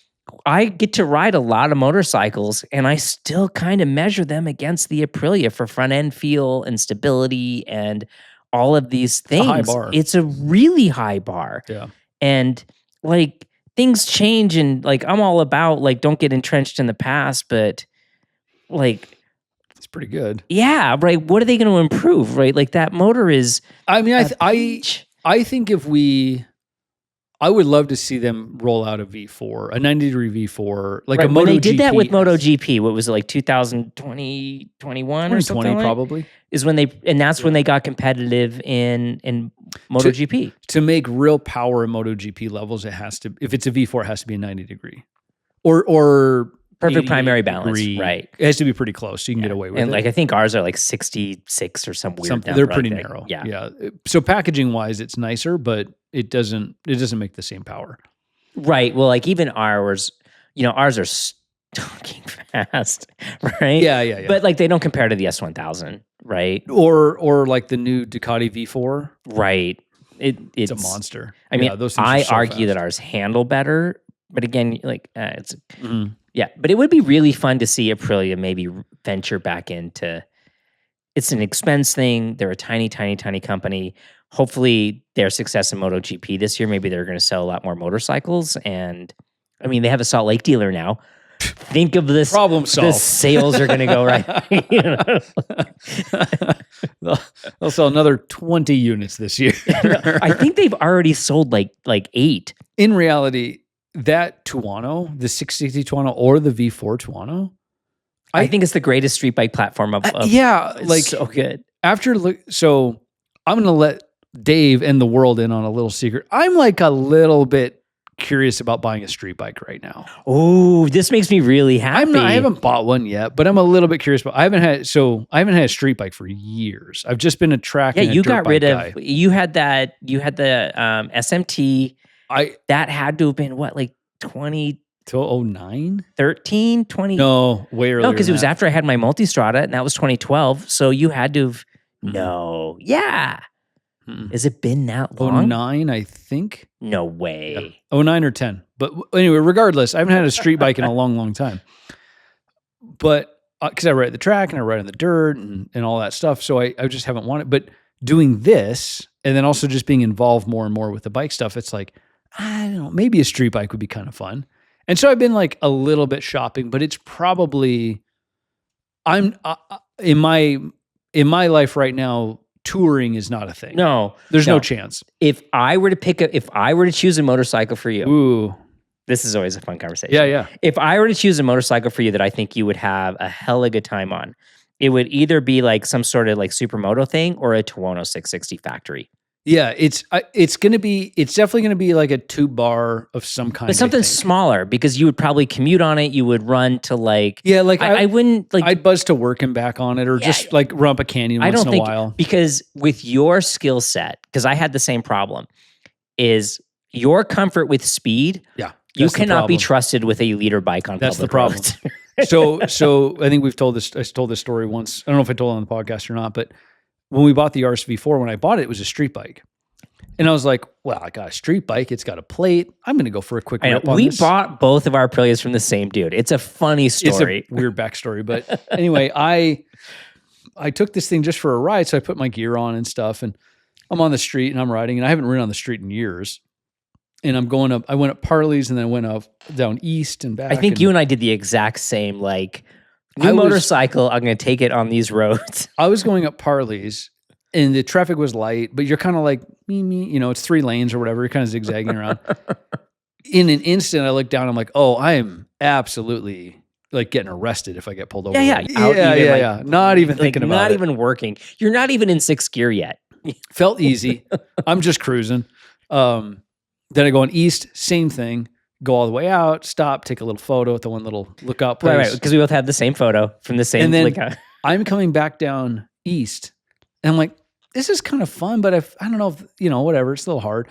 I get to ride a lot of motorcycles and I still kind of measure them against the Aprilia for front end feel and stability and all of these things. It's a high bar. It's a really high bar. Yeah. And like things change and like I'm all about like don't get entrenched in the past, but like it's pretty good. Yeah, right. What are they going to improve? Right? Like that motor is I mean, I think I would love to see them roll out a V4, a 90-degree V4, like a MotoGP. When they did that with MotoGP, what was it, like 2020, 21 or something? 2020 probably. Is when that's when they got competitive in MotoGP. To make real power at MotoGP levels, it has to, if it's a V4, it has to be a 90-degree. Or perfect primary balance, right? It has to be pretty close so you can get away with it. And like I think ours are like 66 or some weird number. They're pretty like narrow. Yeah. So packaging wise, it's nicer, but it doesn't make the same power. Right. Well, like even ours are stalking fast, right? Yeah. But like they don't compare to the S1000, right? Or like the new Ducati V4. Right. It's a monster. I mean, those things I are so argue fast. that ours handle better, but again, like it's yeah. But it would be really fun to see Aprilia maybe venture back into. It's an expense thing. They're a tiny, tiny, tiny company. Hopefully, their success in MotoGP this year, maybe they're going to sell a lot more motorcycles. And I mean, they have a Salt Lake dealer now. Think of this. Problem solved. The sales are going to go right. They'll sell another 20 units this year. I think they've already sold like 8. In reality, that Tuono, the 660 Tuono or the V4 Tuono, I think it's the greatest street bike platform of like so good. So I'm going to let Dave and the world in on a little secret. I'm like a little bit curious about buying a street bike right now. Oh, this makes me really happy. I haven't bought one yet, but I'm a little bit curious. But I haven't had a street bike for years. I've just been a track. Yeah, and a you dirt got bike rid guy. of. You had the SMT. That had to have been what, like 2009? 13, 20? No, way earlier. No, because it was than that. after I had my Multistrada, and that was 2012. So you had to have. No, yeah. Has it been that long? 09, I think. No way. Yeah. 09 or 10. But anyway, regardless, I haven't had a street bike in a long, long time. But because I ride the track and I ride in the dirt and all that stuff. So I just haven't wanted. But doing this and then also just being involved more and more with the bike stuff, it's like, I don't know, maybe a street bike would be kind of fun. And so I've been like a little bit shopping, but it's probably, I'm in my life right now, touring is not a thing. No, there's no chance. If I were to choose a motorcycle for you, ooh, this is always a fun conversation. Yeah. If I were to choose a motorcycle for you that I think you would have a hella good time on, it would either be like some sort of like supermoto thing or a Tuono 660 factory. Yeah, it's definitely gonna be like a 2-bar of some kind. But something smaller, because you would probably commute on it. You would run to like, like I wouldn't like. I'd buzz to work and back on it, or just like run up a canyon once in a while. Because with your skill set, because I had the same problem, is your comfort with speed. Yeah, you cannot be trusted with a liter bike on that's public the problem. roads. So I think I told this story once. I don't know if I told it on the podcast or not, but when we bought the RS-V4, when I bought it, it was a street bike. And I was like, well, I got a street bike. It's got a plate. I'm going to go for a quick rip on this. We bought both of our Aprilias from the same dude. It's a funny story. It's a weird backstory. But anyway, I took this thing just for a ride. So I put my gear on and stuff. And I'm on the street and I'm riding. And I haven't ridden on the street in years. And I went up Parley's and then I went up down east and back. I think you and I did the exact same, like, new motorcycle. I'm going to take it on these roads. I was going up Parley's. And the traffic was light, but you're kind of like, it's 3 lanes or whatever. You're kind of zigzagging around. In an instant, I look down. I'm like, oh, I am absolutely like getting arrested if I get pulled over. Yeah. Not even thinking about it. Not even working. You're not even in 6th gear yet. Felt easy. I'm just cruising. Then I go on east, same thing. Go all the way out, stop, take a little photo at the one little lookout place. Right, because we both had the same photo from the same. And then I'm coming back down east, and I'm like, this is kind of fun, but I don't know if, whatever, it's a little hard.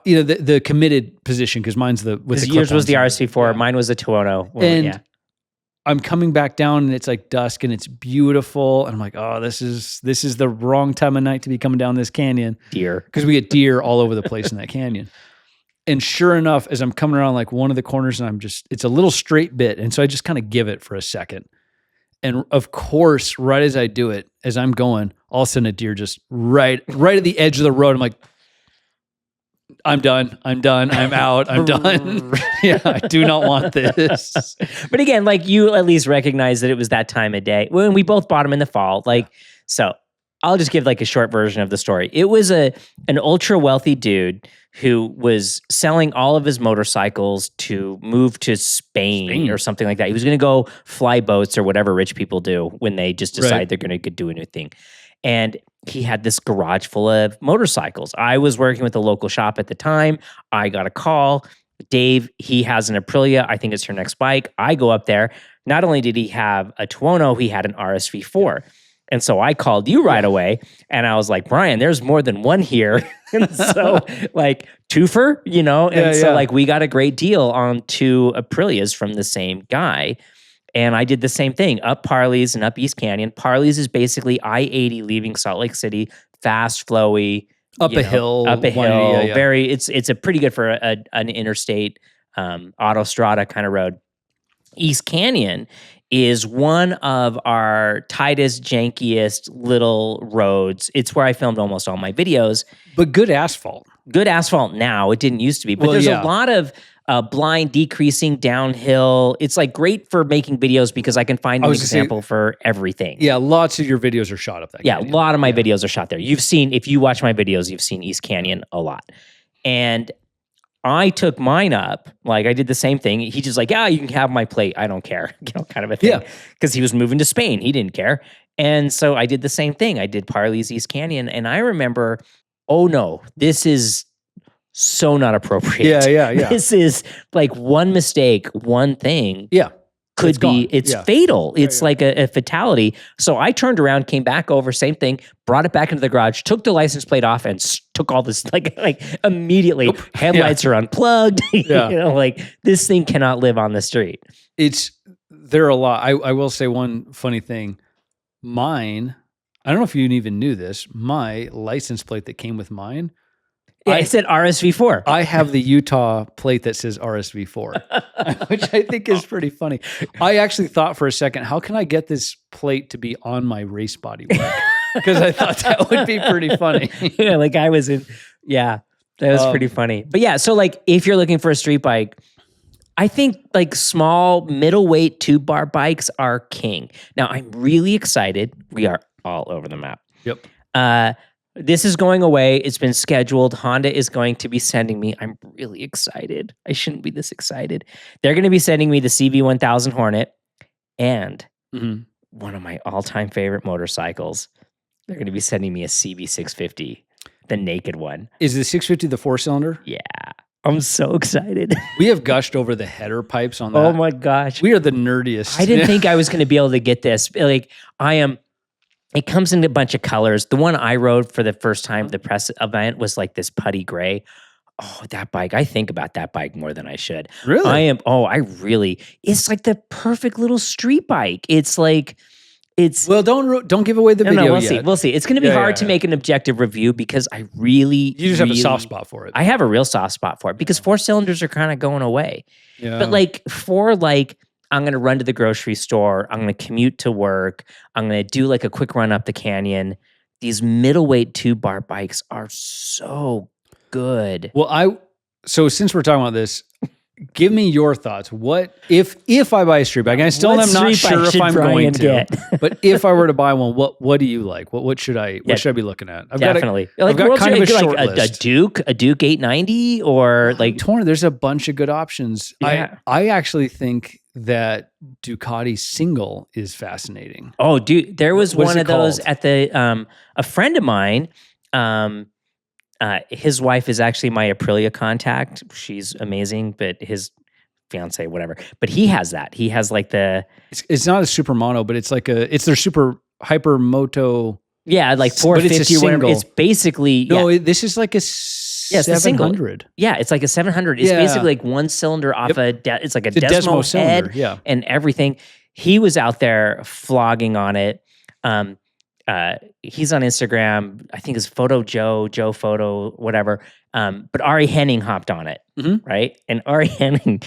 The committed position, because mine's yours was the RS-V4, mine was the Tuono. And I'm coming back down and it's like dusk and it's beautiful. And I'm like, oh, this is the wrong time of night to be coming down this canyon. Deer. Because we get deer all over the place in that canyon. And sure enough, as I'm coming around like one of the corners and it's a little straight bit. And so I just kind of give it for a second. And of course, right as I do it, as I'm going, all of a sudden a deer just right at the edge of the road. I'm like, I'm done, I'm out, I'm done. Yeah, I do not want this. But again, like, you at least recognize that it was that time of day. When we both bought them in the fall. So I'll just give like a short version of the story. It was an ultra wealthy dude who was selling all of his motorcycles to move to Spain or something like that. He was going to go fly boats or whatever rich people do when they just decide they're going to do a new thing. And he had this garage full of motorcycles. I was working with a local shop at the time. I got a call. Dave, he has an Aprilia. I think it's your next bike. I go up there. Not only did he have a Tuono, he had an RS-V4. And so I called you right away and I was like, Brian, there's more than one here. And so like twofer, and so like we got a great deal on 2 Aprilias from the same guy. And I did the same thing up Parley's and up East Canyon. Parley's is basically I-80 leaving Salt Lake City, fast, flowy, up a hill. Very, it's a pretty good for an interstate autostrada kind of road. East Canyon is one of our tightest, jankiest little roads. It's where I filmed almost all my videos. But good asphalt. Good asphalt now. It didn't used to be. But there's a lot of blind decreasing downhill. It's like great for making videos because I can find an example for everything. Yeah, lots of your videos are shot up that canyon. A lot of my videos are shot there. If you watch my videos, you've seen East Canyon a lot. And I took mine up, like I did the same thing. He just like, you can have my plate. I don't care, kind of a thing. Because he was moving to Spain. He didn't care. And so I did the same thing. I did Parley's East Canyon. And I remember, oh no, this is so not appropriate. Yeah. This is like one mistake, one thing. Yeah. It's fatal. It's like a fatality. So I turned around, came back over, same thing, brought it back into the garage, took the license plate off and took all this like immediately. Nope. Headlights are unplugged. Like this thing cannot live on the street. There are a lot. I will say one funny thing. Mine, I don't know if you even knew this, my license plate that came with mine, I said RS-V4. I have the Utah plate that says RS-V4, which I think is pretty funny. I actually thought for a second, how can I get this plate to be on my race body bike? Because I thought that would be pretty funny. Like I was in, that was pretty funny. But yeah, so like if you're looking for a street bike, I think like small middleweight 2-bar bikes are king. Now I'm really excited. We are all over the map. Yep. This is going away. It's been scheduled. Honda is going to be sending me. I'm really excited. I shouldn't be this excited. They're going to be sending me the CB1000 Hornet and one of my all-time favorite motorcycles. They're going to be sending me a CB650, the naked one. Is the 650 the 4-cylinder? Yeah. I'm so excited. We have gushed over the header pipes on that. Oh my gosh. We are the nerdiest. I didn't think I was going to be able to get this. Like I am. It comes in a bunch of colors. The one I rode for the first time, the press event, was like this putty gray. Oh, that bike. I think about that bike more than I should. Really? It's like the perfect little street bike. It's like, well, don't give away the video we'll yet. see. We'll see. It's going to be hard to make an objective review because I really, you just have a soft spot for it. I have a real soft spot for it because 4-cylinders are kind of going away. Yeah. But like I'm going to run to the grocery store. I'm going to commute to work. I'm going to do like a quick run up the canyon. These middleweight 2-bar bikes are so good. Well, so since we're talking about this, give me your thoughts. What if I buy a street bike? I still am not sure if I'm going to. But if I were to buy one, what do you like? What should I be looking at? I've Definitely. I've got kind of a short like list. a Duke 890 or like torn. There's a bunch of good options. Yeah. I actually think that Ducati single is fascinating. Oh, dude, there was one of those called? at the a friend of mine. His wife is actually my Aprilia contact. She's amazing, but his fiance, whatever. But he has that. He has like it's not a SuperMoto, but it's their super hyper moto. Yeah, like 450 or whatever. It's basically this is like a 700. Yeah, it's like a 700. It's basically like one cylinder off it's like a Desmo cylinder, head and everything. He was out there flogging on it. He's on Instagram. I think it's Joe Photo, whatever. But Ari Henning hopped on it, right? And Ari Henning,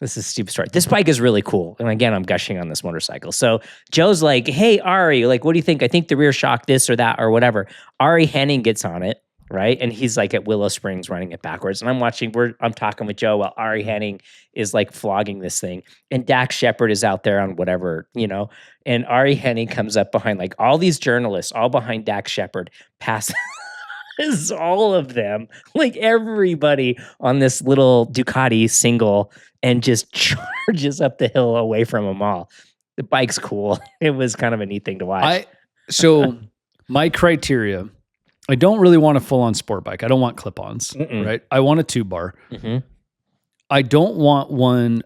this is a stupid story. This bike is really cool. And again, I'm gushing on this motorcycle. So Joe's like, hey, Ari, like, what do you think? I think the rear shock this or that or whatever. Ari Henning gets on it, right? And he's like at Willow Springs running it backwards. And I'm talking with Joe while Ari Henning is like flogging this thing. And Dax Shepard is out there on whatever, and Ari Henning comes up behind like all these journalists, all behind Dax Shepard, passes all of them, like everybody on this little Ducati single and just charges up the hill away from them all. The bike's cool. It was kind of a neat thing to watch. So my criteria, I don't really want a full-on sport bike. I don't want clip-ons, right? I want a 2-bar. I don't want one.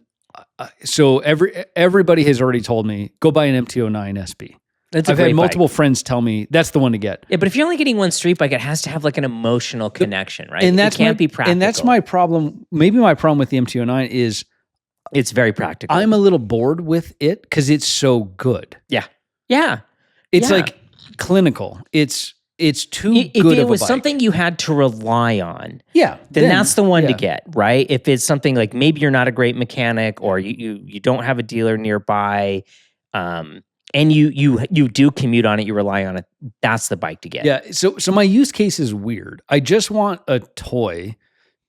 So everybody has already told me, go buy an MT-09 SP. I've had multiple friends tell me that's the one to get. Yeah, but if you're only getting one street bike, it has to have like an emotional connection, right? And that can't be practical. And that's my problem. Maybe my problem with the MT-09 is it's very practical. I'm a little bored with it because it's so good. Yeah. It's like clinical. It's too good of a bike. If it was something you had to rely on, then that's the one to get, right? If it's something like maybe you're not a great mechanic or you don't have a dealer nearby, and you do commute on it, you rely on it, that's the bike to get. Yeah. So my use case is weird. I just want a toy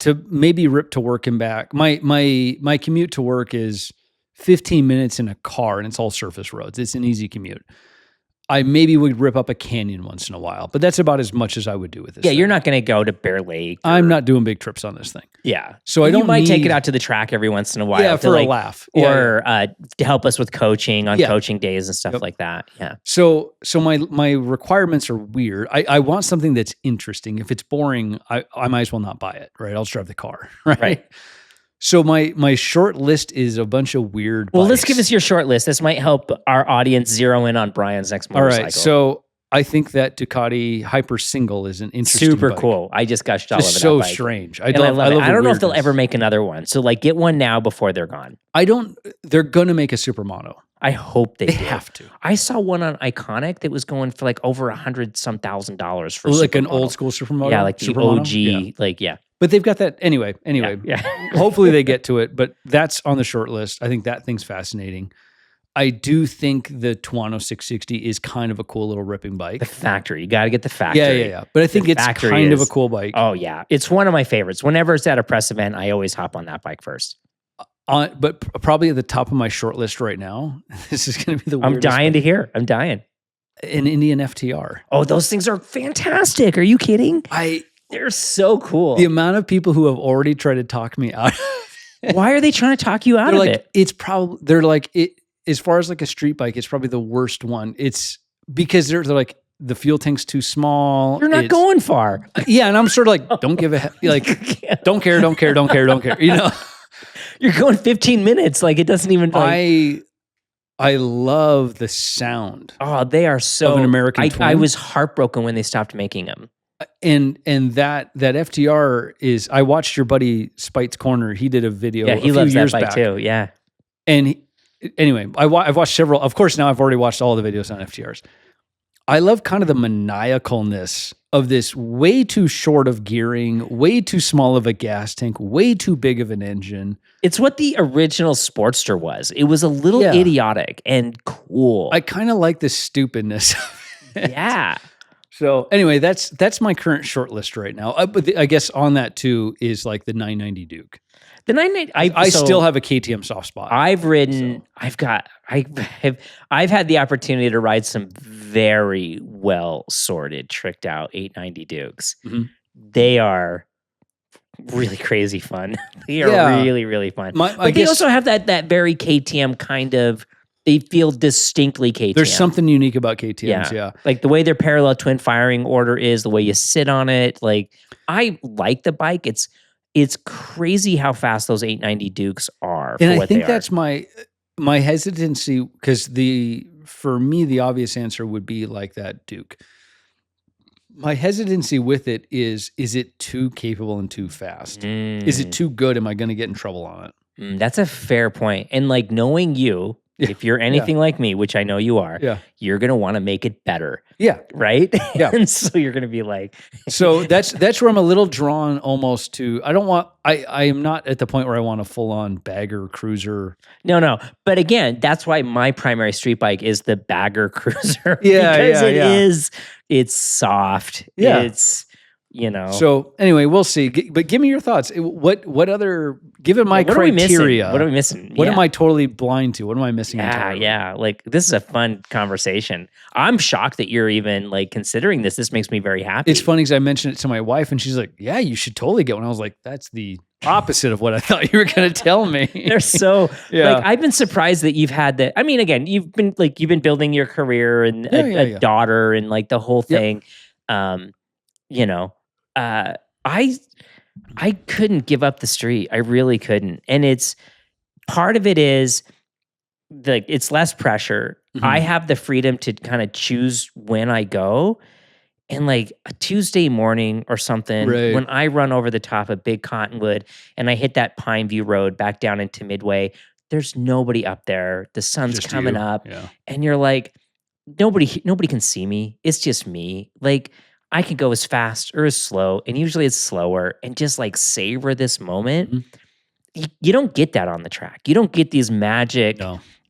to maybe rip to work and back. My commute to work is 15 minutes in a car and it's all surface roads. It's an easy commute. I maybe would rip up a canyon once in a while, but that's about as much as I would do with this. Yeah, you're not going to go to Bear Lake. I'm not doing big trips on this thing. Yeah. So you might take it out to the track every once in a while. Yeah, for a laugh. Or to help us with coaching on coaching days and stuff like that. Yeah. So my requirements are weird. I want something that's interesting. If it's boring, I might as well not buy it, right? I'll just drive the car, right? So my short list is a bunch of weird bikes. Let's give us your short list. This might help our audience zero in on Brian's next motorcycle. All right, so I think that Ducati Hyper Single is an interesting super bike. Cool. I just gushed all over that so bike. Strange. I love it. I don't know if they'll ever make another one. So like get one now before they're gone. They're going to make a SuperMoto. I hope they have to. I saw one on Iconic that was going for like over $100,000 for like SuperMoto. An old school SuperMoto? Yeah, like the SuperMoto? OG, But they've got that anyway. Yeah. Hopefully they get to it, but that's on the short list. I think that thing's fascinating. I do think the Tuono 660 is kind of a cool little ripping bike. The factory. You got to get the factory. Yeah. But I think it's kind of a cool bike. Oh, yeah. It's one of my favorites. Whenever it's at a press event, I always hop on that bike first. but probably at the top of my short list right now. This is going to be the weirdest I'm dying to hear. I'm dying. An Indian FTR. Oh, those things are fantastic. Are you kidding? They're so cool. The amount of people who have already tried to talk me out. Why are they trying to talk you out of it? It's probably, they're like, it, as far as like a street bike, it's probably the worst one. It's because they're like, the fuel tank's too small. You're not going far. Yeah. And I'm sort of like, don't give a heck. Like, don't care. You know, you're going 15 minutes. Like it doesn't even. Like, I love the sound. Oh, they are so. Of an American twin. I was heartbroken when they stopped making them. And that FTR is. I watched your buddy Spite's Corner. He did a video. Yeah, he loves that bike too. Yeah. And anyway, I've watched several. Of course, now I've already watched all the videos on FTRs. I love kind of the maniacalness of this way too short of gearing, way too small of a gas tank, way too big of an engine. It's what the original Sportster was. It was a little idiotic and cool. I kind of like the stupidness of it. Yeah. So anyway, that's my current short list right now. But I guess on that too is like the 990 Duke. The 990. I still have a KTM soft spot. I've ridden. So. I've had the opportunity to ride some very well sorted, tricked out 890 Dukes. Mm-hmm. They are really crazy fun. They are really, really fun. But they also have that very KTM kind of. They feel distinctly KTM. There's something unique about KTMs, yeah. Like the way their parallel twin firing order is, the way you sit on it. Like I like the bike. It's crazy how fast those 890 Dukes are. And I think that's my hesitancy, because for me, the obvious answer would be like that Duke. My hesitancy with it is it too capable and too fast? Is it too good? Am I going to get in trouble on it? That's a fair point. And like knowing you, if you're anything like me, which I know you are, you're going to want to make it better. Yeah. Right? Yeah. And so you're going to be like... So that's where I'm a little drawn almost to... I am not at the point where I want a full-on bagger cruiser. No. But again, that's why my primary street bike is the bagger cruiser. Yeah, because it's soft. Yeah. It's... So anyway, we'll see. But give me your thoughts. What other, given my criteria, what are we missing? What am I totally blind to? What am I missing? Yeah. Like this is a fun conversation. I'm shocked that you're even like considering this. This makes me very happy. It's funny because I mentioned it to my wife and she's like, yeah, you should totally get one. I was like, that's the opposite of what I thought you were going to tell me. They're so like, I've been surprised that you've had that. I mean, again, you've been building your career and a daughter and like the whole thing. I couldn't give up the street. I really couldn't. And it's part of it is it's less pressure. Mm-hmm. I have the freedom to kind of choose when I go. And like a Tuesday morning or something, when I run over the top of Big Cottonwood and I hit that Pineview Road back down into Midway, there's nobody up there. The sun's just coming up. Yeah. And you're like, nobody can see me. It's just me. Like, I can go as fast or as slow, and usually it's slower, and just like savor this moment. Mm-hmm. You don't get that on the track. You don't get these magic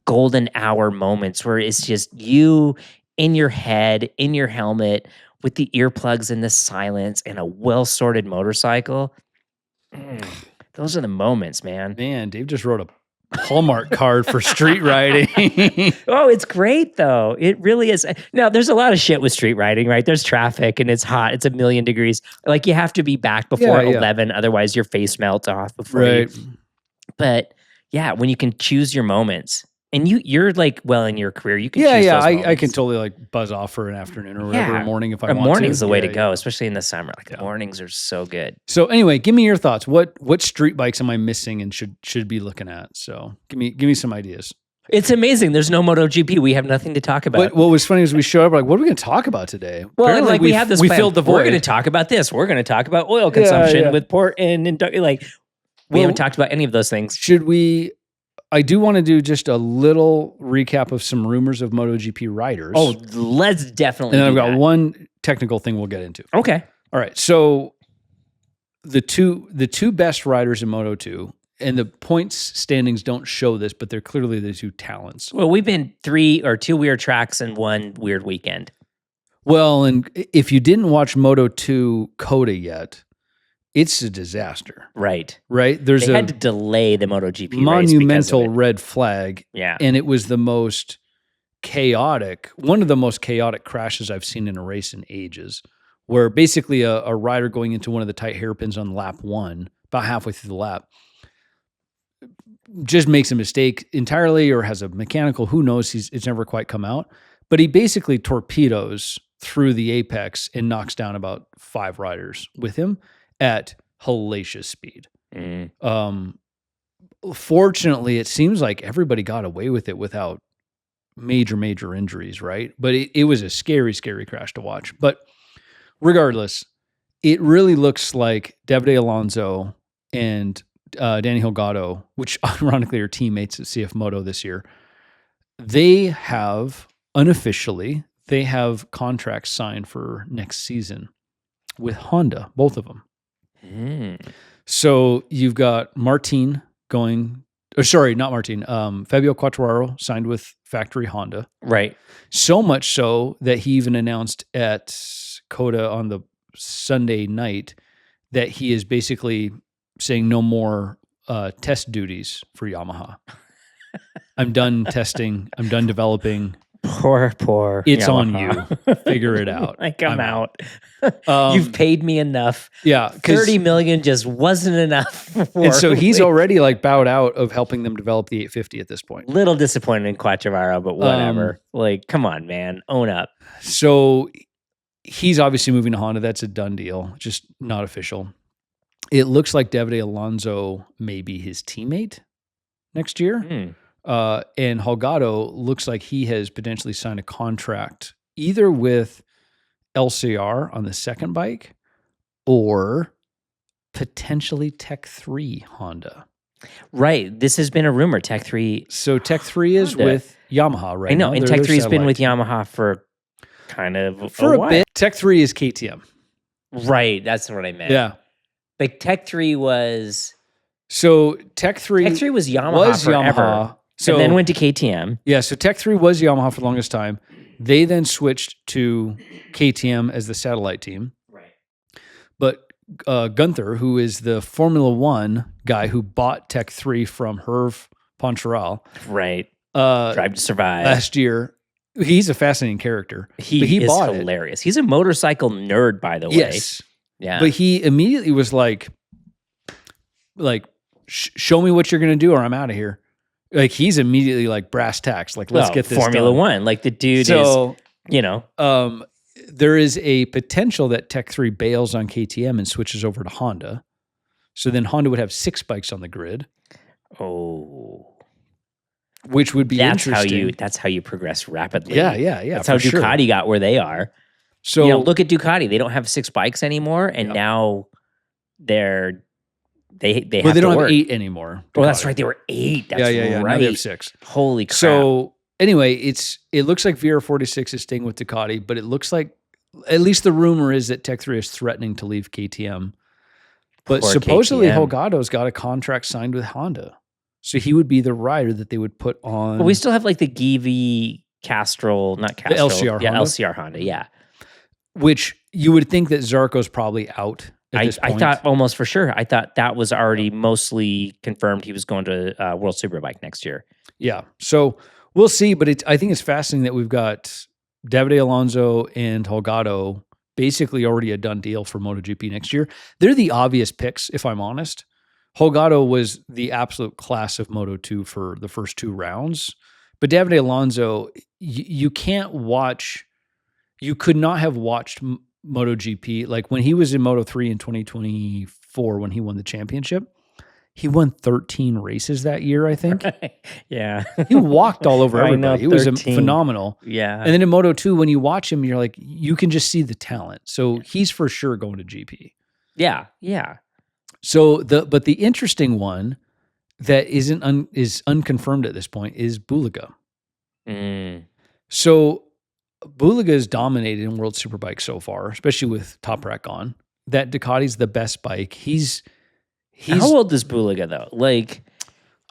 golden hour moments where it's just you in your head, in your helmet, with the earplugs and the silence and a well-sorted motorcycle. Those are the moments, man. Man, Dave just wrote a Hallmark card for street riding. Oh, it's great though. It really is. Now, there's a lot of shit with street riding, right? There's traffic and it's hot. It's 1,000,000 degrees. Like you have to be back before 11, otherwise your face melts off before But yeah, when you can choose your moments, and you're like well in your career, you can choose those moments. I can totally like buzz off for an afternoon or whatever, a morning if I want to. Morning's the way to go, especially in the summer. Like the mornings are so good. So anyway, give me your thoughts. What street bikes am I missing and should be looking at? So give me some ideas. It's amazing. There's no MotoGP. We have nothing to talk about. But what was funny is we showed up like, what are we going to talk about today? Well, apparently, like we have this. We filled the void. We're going to talk about this. We're going to talk about oil consumption with port and like we haven't talked about any of those things. Should we? I do want to do just a little recap of some rumors of MotoGP riders. Oh, let's definitely. And then I've got one technical thing we'll get into. Okay. All right. So the two best riders in Moto2, and the points standings don't show this, but they're clearly the two talents. Well, we've been 2 weird tracks and 1 weird weekend. Well, and if you didn't watch Moto2 Coda yet, it's a disaster. Right. Right? There's They a had to delay the MotoGP monumental race because red flag. Yeah. And it was the most chaotic, one of the most chaotic crashes I've seen in a race in ages, where basically a rider going into one of the tight hairpins on lap 1, about halfway through the lap, just makes a mistake entirely or has a mechanical, who knows, it's never quite come out. But he basically torpedoes through the apex and knocks down about 5 riders with him at hellacious speed. Fortunately, it seems like everybody got away with it without major injuries, right? But it was a scary crash to watch. But regardless, it really looks like Davide Alonso and Danny Holgado, which ironically are teammates at CFMOTO this year, they have unofficially, they have contracts signed for next season with Honda, both of them. So you've got Martin going, or sorry, not Martin, Fabio Quartararo signed with factory Honda. Right. So much so that he even announced at COTA on the Sunday night that he is basically saying no more test duties for Yamaha. I'm done testing. I'm done developing. Poor. It's Yamaha. on you. Figure it out. Like I'm out. You've paid me enough. Yeah. 30 million just wasn't enough. And so he's already like bowed out of helping them develop the 850 at this point. Little disappointed in Quartararo, but whatever. Like, come on, man. Own up. So he's obviously moving to Honda. That's a done deal. Just not official. It looks like Davide Alonso may be his teammate next year. And Holgado looks like he has potentially signed a contract either with LCR on the second bike or potentially Tech 3 Honda. Right. This has been a rumor, Tech 3. So Tech 3 is Honda. With Yamaha right I know, now. and Tech 3 has been with Yamaha for kind of for a while. bit. Tech 3 is KTM. Right. That's what I meant. Yeah. Like Tech 3 was... So Tech 3 was Yamaha forever. Yamaha. So, and then went to KTM. Yeah, so Tech 3 was Yamaha for the longest time. They then switched to KTM as the satellite team. Right. But Gunther, who is the Formula One guy who bought Tech 3 from Hervé Poncharal. Right. Drive to Survive. Last year. He's a fascinating charder. He is hilarious. He's a motorcycle nerd, by the way. Yes. Yeah. But he immediately was like, show me what you're going to do or I'm out of here. Like he's immediately like brass tacks. Like, let's get this Formula done. One. Like the dude is, there is a potential that Tech 3 bails on KTM and switches over to Honda. So then Honda would have 6 bikes on the grid. Oh. Which would be interesting. That's how you progress rapidly. Yeah. That's how Ducati got where they are. So look at Ducati. They don't have 6 bikes anymore, and now they have they to don't work. have 8 anymore. Oh, that's right. They were 8. That's yeah. right. Now they have 6. Holy crap. So anyway, it looks like VR46 is staying with Ducati, but it looks like, at least the rumor is that Tech 3 is threatening to leave KTM. But Poor supposedly KTM. Holgado's got a contract signed with Honda. So he would be the rider that they would put on. But we still have like the Givi Castrol, not Castrol. LCR Honda? LCR Honda, yeah. Which you would think that Zarco's probably out at this point. I thought almost for sure. I thought that was already mostly confirmed he was going to World Superbike next year. Yeah. So we'll see, but I think it's fascinating that we've got Davide Alonso and Holgado basically already a done deal for MotoGP next year. They're the obvious picks, if I'm honest. Holgado was the absolute class of Moto2 for the first 2 rounds. But Davide Alonso, you can't watch... You could not have watched MotoGP. Like when he was in Moto3 in 2024, when he won the championship, he won 13 races that year, I think. Yeah. He walked all over everybody. Know, it was phenomenal. Yeah. And then in Moto2, when you watch him, you're like, you can just see the talent. So he's for sure going to GP. Yeah. So but the interesting one that is unconfirmed at this point is Bulega. So Bulega is dominated in World Superbike so far, especially with Top Rack on. That Ducati's the best bike. He's how old is Bulega though? Like,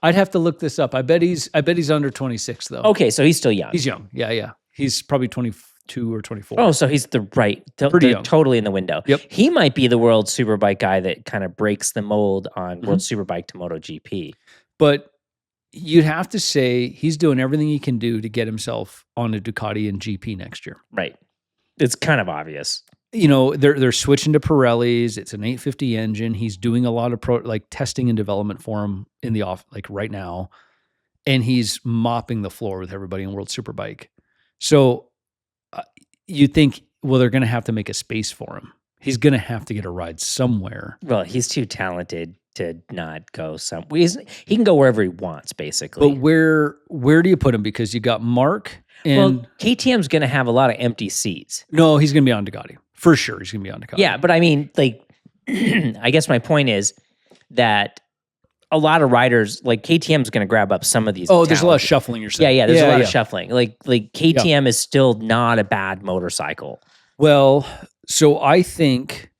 I'd have to look this up. I bet he's under 26 though. Okay, so he's still young. He's young. Yeah. He's probably 24. 22 or 24. Oh, so he's pretty young. Totally in the window. Yep. He might be the World Superbike guy that kind of breaks the mold on World Superbike to MotoGP. But you'd have to say he's doing everything he can do to get himself on a Ducati and GP next year. Right. It's kind of obvious. You know, they're switching to Pirellis. It's an 850 engine. He's doing a lot of testing and development for him in the off, like right now. And he's mopping the floor with everybody in World Superbike. So you think, well, they're going to have to make a space for him. He's going to have to get a ride somewhere. Well, he's too talented to not go he can go wherever he wants, basically. But where do you put him? Because you got Mark and... Well, KTM's going to have a lot of empty seats. No, he's going to be on Ducati. For sure, he's going to be on Ducati. Yeah, but I mean, like, I guess my point is that a lot of riders, like KTM's going to grab up some of these. Oh, there's a lot of shuffling, you're saying. Yeah, there's a lot of shuffling. Like KTM is still not a bad motorcycle. Well, so I think...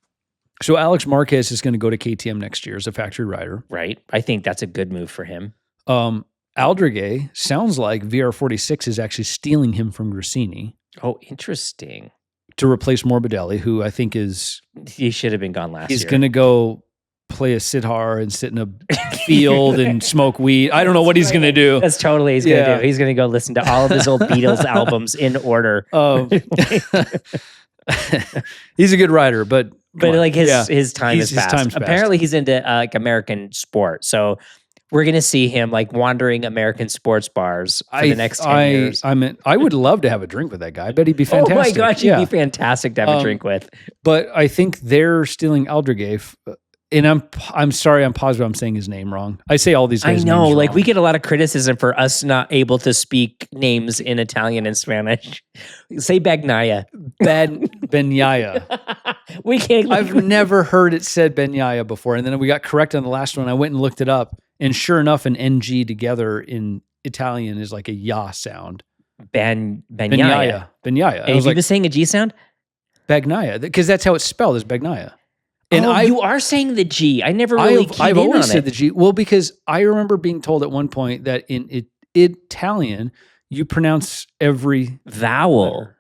So Alex Marquez is going to go to KTM next year as a factory rider. Right. I think that's a good move for him. Aldriguez sounds like VR46 is actually stealing him from Grassini. Oh, interesting. To replace Morbidelli, who I think is... He should have been gone last year. He's going to go play a sitar and sit in a field and smoke weed. I don't know what he's going to do. That's totally he's going to do. He's going to go listen to all of his old Beatles albums in order. He's a good rider, but like his time is past. Apparently he's into like American sport. So we're going to see him like wandering American sports bars for the next 10 years. I would love to have a drink with that guy. I bet he'd be fantastic. Oh my gosh, he'd be fantastic to have a drink with. But I think they're stealing Aldriguez. And I'm sorry, I'm positive I'm saying his name wrong. I say all these guys' I know, names like wrong. we get a lot of criticism for us not able to speak names in Italian and Spanish. Say Bagnaia. Bagnaia. We can't. I've never heard it said Bagnaia before. And then we got corrected on the last one. I went and looked it up. And sure enough, an NG together in Italian is like a ya sound. Bagnaia. Bagnaia. And if you were saying a G sound? Bagnaia. Because that's how it's spelled, is Bagnaia. And you are saying the G. I never really keyed in on it. I've always said the G. Well, because I remember being told at one point that in Italian, you pronounce every vowel. letter.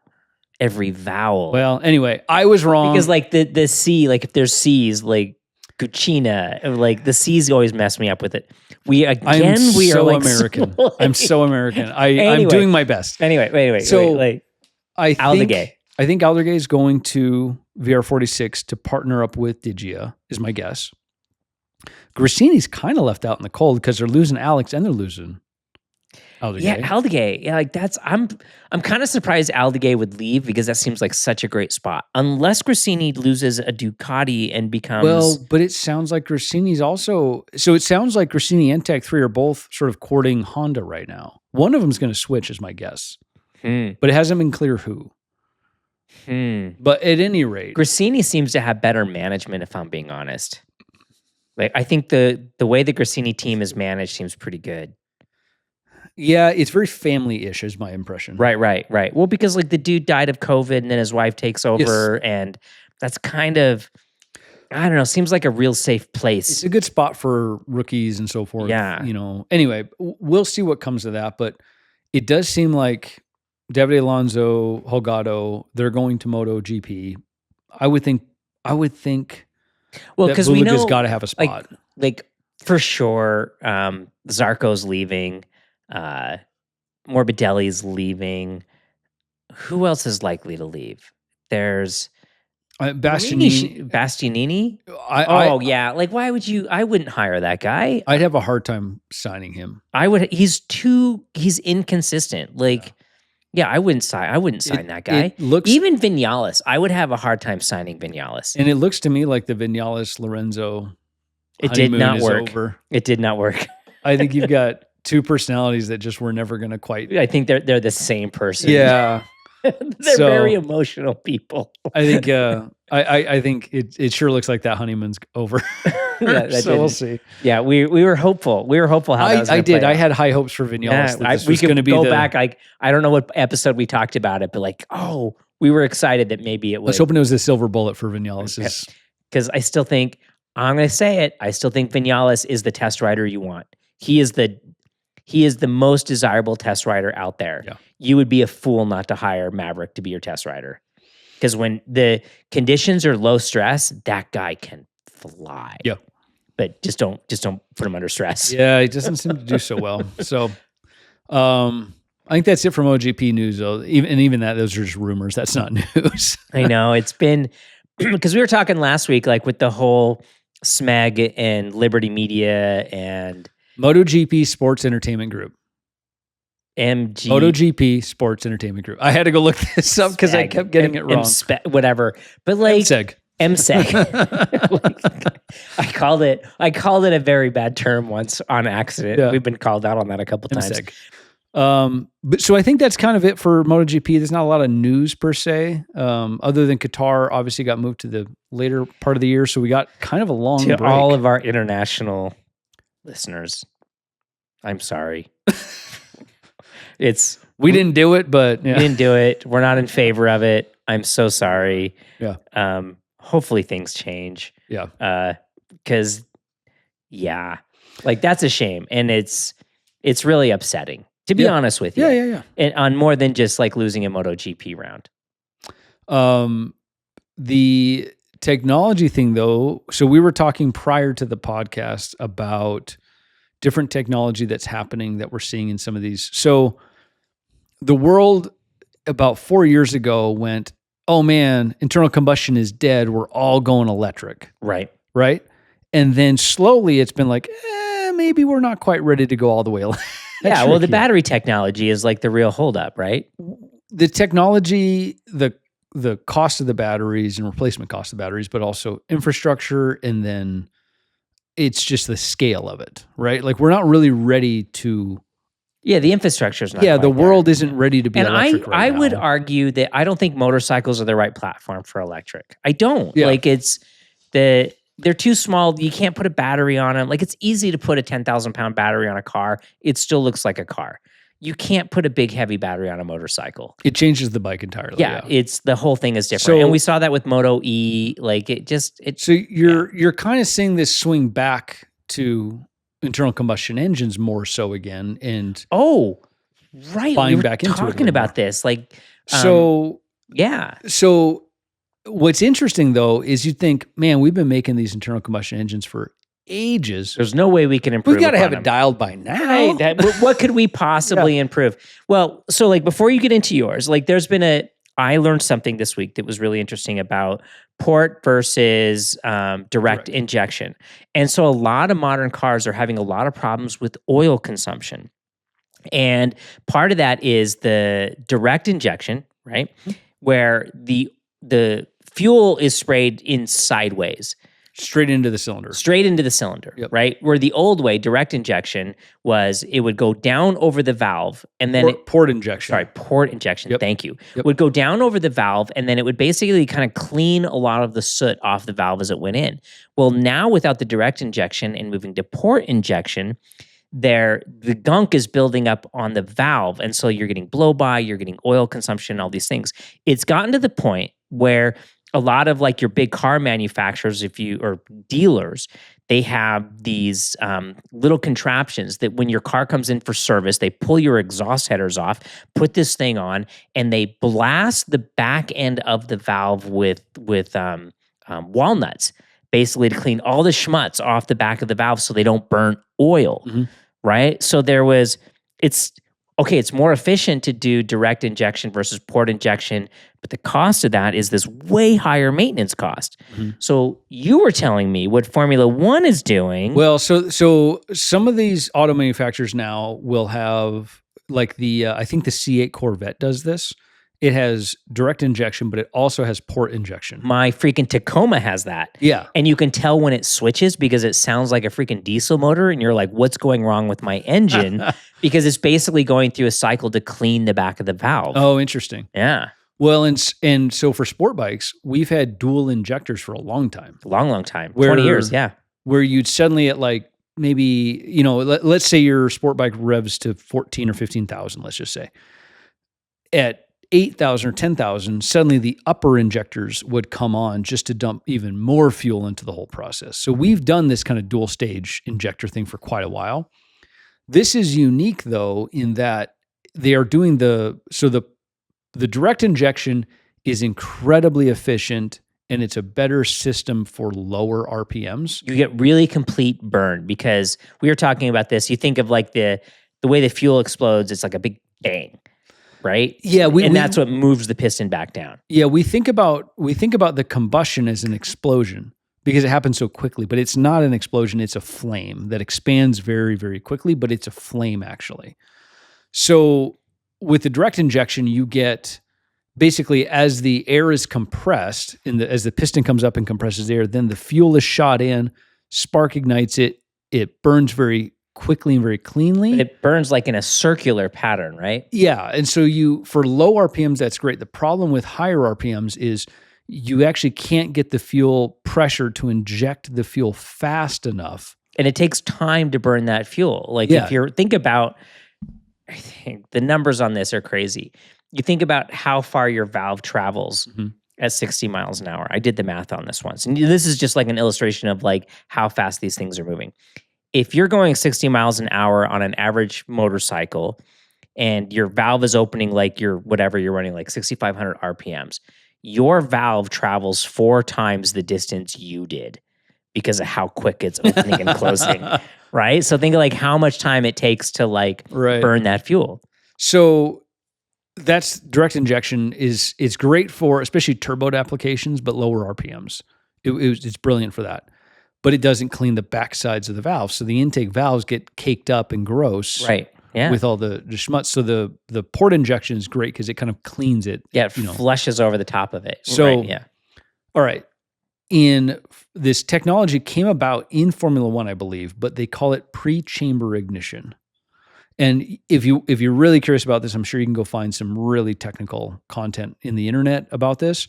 Every vowel. Well, anyway, I was wrong. Because like the C, like if there's C's, like Cucina, like the C's always mess me up with it. We are like American. I'm so American. I'm doing my best. Anyway. So like, I think Aldriguez is going to VR46 to partner up with Digia, is my guess. Grassini's kind of left out in the cold because they're losing Alex and they're losing Aldriguez. Yeah, Aldriguez. Yeah, like I'm kind of surprised Aldriguez would leave because that seems like such a great spot. Unless Grassini loses a Ducati and becomes... Well, but it sounds like Grassini's also... So it sounds like Grassini and Tech 3 are both sort of courting Honda right now. One of them's going to switch, is my guess. But it hasn't been clear who. But at any rate, Grassini seems to have better management, if I'm being honest. Like I think the way the Grassini team is managed seems pretty good. Yeah, it's very family-ish, is my impression. Right. Well, because like the dude died of COVID, and then his wife takes over, and that's kind of, I don't know, seems like a real safe place. It's a good spot for rookies and so forth. Yeah, Anyway, we'll see what comes of that, but it does seem like Davide Alonso, Holgado, they're going to MotoGP. I would think. Well, because we know got to have a spot. Like for sure, Zarco's leaving. Morbidelli's leaving. Who else is likely to leave? There's Bastianini. Yeah. Like, why would you? I wouldn't hire that guy. I'd have a hard time signing him. I would. He's inconsistent. Like. Yeah, I wouldn't sign that guy. Even Vinales, I would have a hard time signing Vinales. And it looks to me like the Vinales Lorenzo It did not work. Over. It did not work. I think you've got two personalities that just were never going to quite. I think they're the same person. Yeah, they're very emotional people. I think I think it sure looks like that honeymoon's over. So we'll see. Yeah, we were hopeful. We were hopeful how that was going to play out. I had high hopes for Vinales. Yeah, we could go back. I don't know what episode we talked about it, but like, we were excited that maybe it was. Let's hoping it was a silver bullet for Vinales. Because I still think, I'm going to say it, I still think Vinales is the test rider you want. He is the He is the most desirable test rider out there. Yeah. You would be a fool not to hire Maverick to be your test rider. Because when the conditions are low stress, that guy can fly. Yeah. But just don't put him under stress. Yeah, he doesn't seem to do so well. So I think that's it for MotoGP news, though. Even that, those are just rumors. That's not news. I know. It's been, because we were talking last week, like with the whole SMEG and Liberty Media and MotoGP Sports Entertainment Group. MotoGP Sports Entertainment Group. I had to go look this up because I kept getting it wrong. Whatever. But like MSEG. Like, I called it a very bad term once on accident. Yeah. We've been called out on that a couple times. But so I think that's kind of it for MotoGP. There's not a lot of news per se, other than Qatar obviously got moved to the later part of the year. So we got kind of a long break. All of our international listeners, I'm sorry. We didn't do it, but we didn't do it. We're not in favor of it. I'm so sorry. Yeah. Hopefully things change. Yeah. Because like that's a shame. And it's really upsetting, to be honest with you. Yeah. And on more than just like losing a MotoGP round. The technology thing though, so we were talking prior to the podcast about different technology that's happening that we're seeing in some of these. So the world about 4 years ago went, oh man, internal combustion is dead. We're all going electric. Right. And then slowly it's been like, maybe we're not quite ready to go all the way electric. Yeah, well, the battery technology is like the real holdup, right? The technology, the cost of the batteries and replacement cost of batteries, but also infrastructure, and then it's just the scale of it, right? Like we're not really ready to... Yeah, the infrastructure is not the world isn't ready to be electric right now. I would argue that I don't think motorcycles are the right platform for electric. I don't. Yeah. Like they're too small. You can't put a battery on them. Like it's easy to put a 10,000 pound battery on a car. It still looks like a car. You can't put a big heavy battery on a motorcycle. It changes the bike entirely. Yeah. It's the whole thing is different. And we saw that with Moto E. Like So you're kind of seeing this swing back to internal combustion engines more so again, and right, buying we were back into talking about this, like So what's interesting though is you think, man, we've been making these internal combustion engines for ages. There's no way we can improve. We've got to have it dialed by now. Right? What could we possibly improve? Well, so like before you get into yours, like I learned something this week that was really interesting about port versus direct injection. And so a lot of modern cars are having a lot of problems with oil consumption. And part of that is the direct injection, right? Where the fuel is sprayed in sideways. Straight into the cylinder. Yep. Right? Where the old way, direct injection, was it would go down over the valve and then port injection. Port injection. Yep. Thank you. Yep. Would go down over the valve and then it would basically kind of clean a lot of the soot off the valve as it went in. Well, now without the direct injection and moving to port injection, the gunk is building up on the valve. And so you're getting blow by, you're getting oil consumption, all these things. It's gotten to the point where a lot of like your big car manufacturers, or dealers, they have these little contraptions that when your car comes in for service, they pull your exhaust headers off, put this thing on, and they blast the back end of the valve with walnuts, basically to clean all the schmutz off the back of the valve so they don't burn oil, right? So it's more efficient to do direct injection versus port injection, but the cost of that is this way higher maintenance cost. So you were telling me what Formula One is doing. Well, so some of these auto manufacturers now will have like I think the C8 Corvette does this. It has direct injection, but it also has port injection. My freaking Tacoma has that. Yeah. And you can tell when it switches because it sounds like a freaking diesel motor and you're like, what's going wrong with my engine? Because it's basically going through a cycle to clean the back of the valve. Oh, interesting. Yeah. Well, and so for sport bikes, we've had dual injectors for a long time. Long time. 20 years, yeah. Where you'd suddenly at like maybe, let's say your sport bike revs to 14 or 15,000, let's just say. At 8,000 or 10,000, suddenly the upper injectors would come on just to dump even more fuel into the whole process. So we've done this kind of dual stage injector thing for quite a while. This is unique though, in that they are doing the direct injection is incredibly efficient, and it's a better system for lower RPMs. You get really complete burn, because we were talking about this. You think of like the way the fuel explodes, it's like a big bang, right? Yeah, that's what moves the piston back down. Yeah, we think about the combustion as an explosion because it happens so quickly, but it's not an explosion, it's a flame that expands very, very quickly, but it's a flame actually. So with the direct injection, you get basically, as the air is compressed, as the piston comes up and compresses air, then the fuel is shot in, spark ignites it, it burns very quickly and very cleanly. But it burns like in a circular pattern, right? Yeah, and so for low RPMs, that's great. The problem with higher RPMs is you actually can't get the fuel pressure to inject the fuel fast enough. And it takes time to burn that fuel. Like if you think about, I think the numbers on this are crazy. You think about how far your valve travels at 60 miles an hour. I did the math on this once. And this is just like an illustration of like how fast these things are moving. If you're going 60 miles an hour on an average motorcycle and your valve is opening like you're running like 6,500 RPMs, your valve travels 4 times the distance you did because of how quick it's opening and closing, right? So think of like how much time it takes to like burn that fuel. So that's direct injection is great for especially turboed applications, but lower RPMs. It's brilliant for that. But it doesn't clean the back sides of the valve. So the intake valves get caked up and gross. Right. Yeah. With all the schmutz. So the port injection is great because it kind of cleans it. Yeah, it flushes over the top of it. So, all right. This technology came about in Formula One, I believe, but they call it pre-chamber ignition. And if you're really curious about this, I'm sure you can go find some really technical content in the internet about this.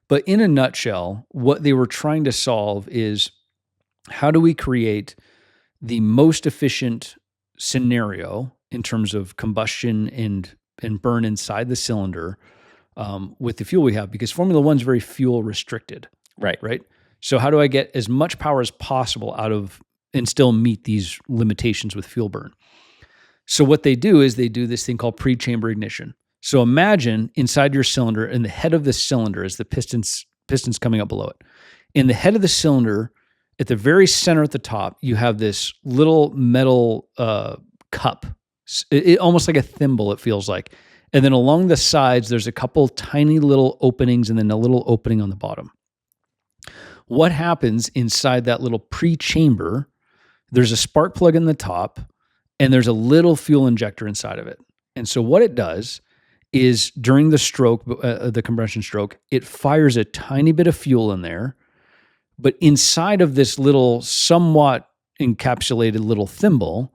But in a nutshell, what they were trying to solve is, how do we create the most efficient scenario in terms of combustion and burn inside the cylinder with the fuel we have? Because Formula One's very fuel restricted. Right. So how do I get as much power as possible out of and still meet these limitations with fuel burn? So what they do is they do this thing called pre-chamber ignition. So imagine inside your cylinder, in the head of the cylinder, as the pistons coming up below it. In the head of the cylinder, at the very center at the top, you have this little metal cup, almost like a thimble, it feels like. And then along the sides, there's a couple tiny little openings and then a little opening on the bottom. What happens inside that little pre-chamber? There's a spark plug in the top, and there's a little fuel injector inside of it. And so what it does is during the stroke, the combustion stroke, it fires a tiny bit of fuel in there. But inside of this little, somewhat encapsulated little thimble,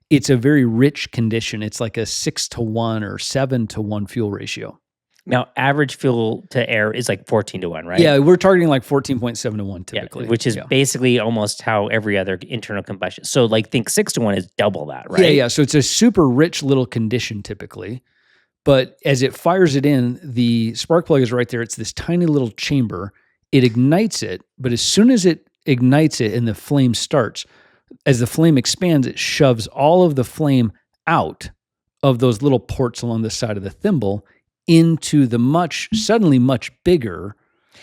it's a very rich condition. It's like a 6-to-1 or 7-to-1 fuel ratio. Now, average fuel to air is like 14-to-1, right? Yeah, we're targeting like 14.7-to-1 typically. Yeah, which is basically almost how every other internal combustion. So like think 6-to-1 is double that, right? Yeah. So it's a super rich little condition typically. But as it fires it in, the spark plug is right there. It's this tiny little chamber. It ignites it, but as soon as it ignites it and the flame starts, as the flame expands, it shoves all of the flame out of those little ports along the side of the thimble into the suddenly much bigger.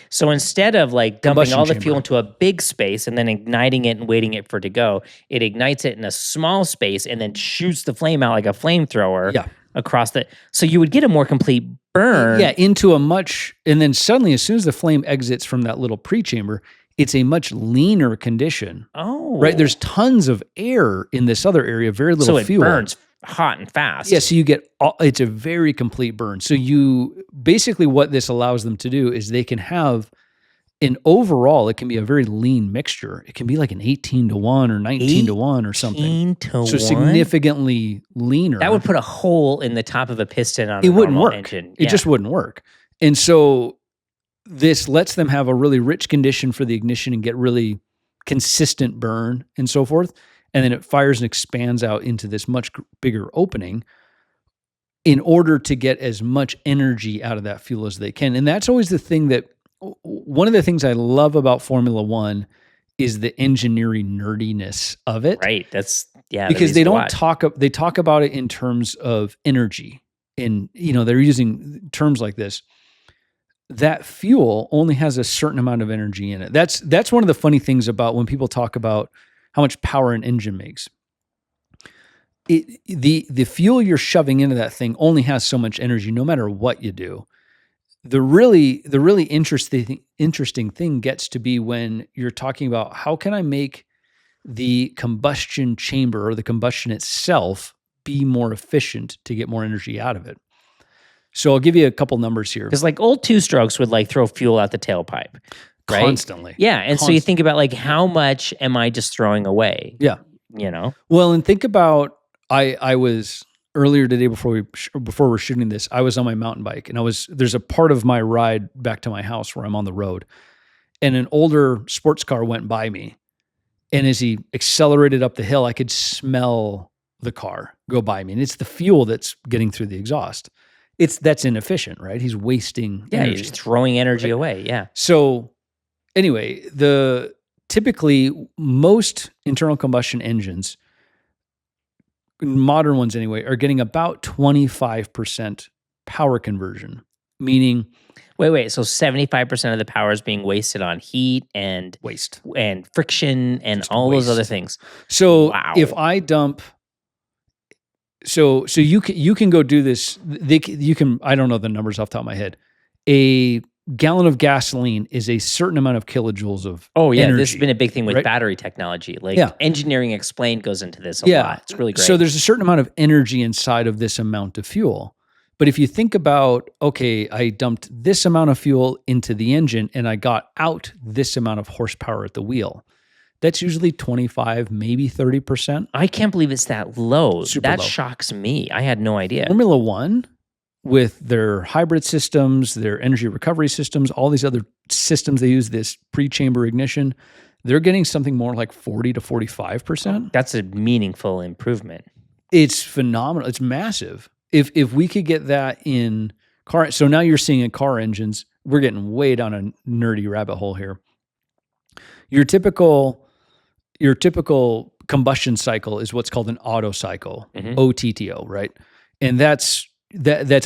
So instead of like dumping all the fuel into a big space and then igniting it and waiting for it to go, it ignites it in a small space and then shoots the flame out like a flamethrower across the. So you would get a more complete burn. Yeah, into and then suddenly, as soon as the flame exits from that little pre-chamber, it's a much leaner condition. Oh. Right? There's tons of air in this other area, very little fuel. So it burns hot and fast. Yeah, so you get, it's a very complete burn. So basically what this allows them to do is they can have overall, it can be a very lean mixture. It can be like an 18-to-1 or 19-to-1 or something. 18-to-1? So significantly leaner. That would put a hole in the top of a piston on a normal engine. It just wouldn't work. And so this lets them have a really rich condition for the ignition and get really consistent burn and so forth. And then it fires and expands out into this much bigger opening in order to get as much energy out of that fuel as they can. And that's always the thing one of the things I love about Formula One is the engineering nerdiness of it. Right. That's Because they don't talk about it in terms of energy. And, they're using terms like this. That fuel only has a certain amount of energy in it. That's one of the funny things about when people talk about how much power an engine makes. The fuel you're shoving into that thing only has so much energy, no matter what you do. The really interesting thing gets to be when you're talking about how can I make the combustion chamber or the combustion itself be more efficient to get more energy out of it. So I'll give you a couple numbers here. Because like old two-strokes would like throw fuel out the tailpipe. Right? Constantly. Yeah. And so you think about like, how much am I just throwing away? Yeah. Well, and think about, I was earlier today before we're shooting this, I was on my mountain bike and there's a part of my ride back to my house where I'm on the road and an older sports car went by me. And as he accelerated up the hill, I could smell the car go by me. And it's the fuel that's getting through the exhaust. That's inefficient, right? He's wasting energy. He's just throwing energy away. Yeah. So anyway, typically most internal combustion engines, modern ones anyway, are getting about 25% power conversion, meaning... Wait. So 75% of the power is being wasted on heat and waste and friction and all those other things. So if I dump... So you can go do this. You can, I don't know the numbers off the top of my head. A gallon of gasoline is a certain amount of kilojoules of energy. This has been a big thing with battery technology. Like engineering explained goes into this a lot. It's really great. So there's a certain amount of energy inside of this amount of fuel. But if you think about, okay, I dumped this amount of fuel into the engine and I got out this amount of horsepower at the wheel, that's usually 25, maybe 30%. I can't believe it's that low. Super low. Shocks me. I had no idea. Formula One, with their hybrid systems, their energy recovery systems, all these other systems they use, this pre-chamber ignition, they're getting something more like 40 to 45%. That's a meaningful improvement. It's phenomenal. It's massive. If we could get that in car, so now you're seeing in car engines, we're getting way down a nerdy rabbit hole here. Your typical combustion cycle is what's called an Otto cycle, OTTO, right? And that's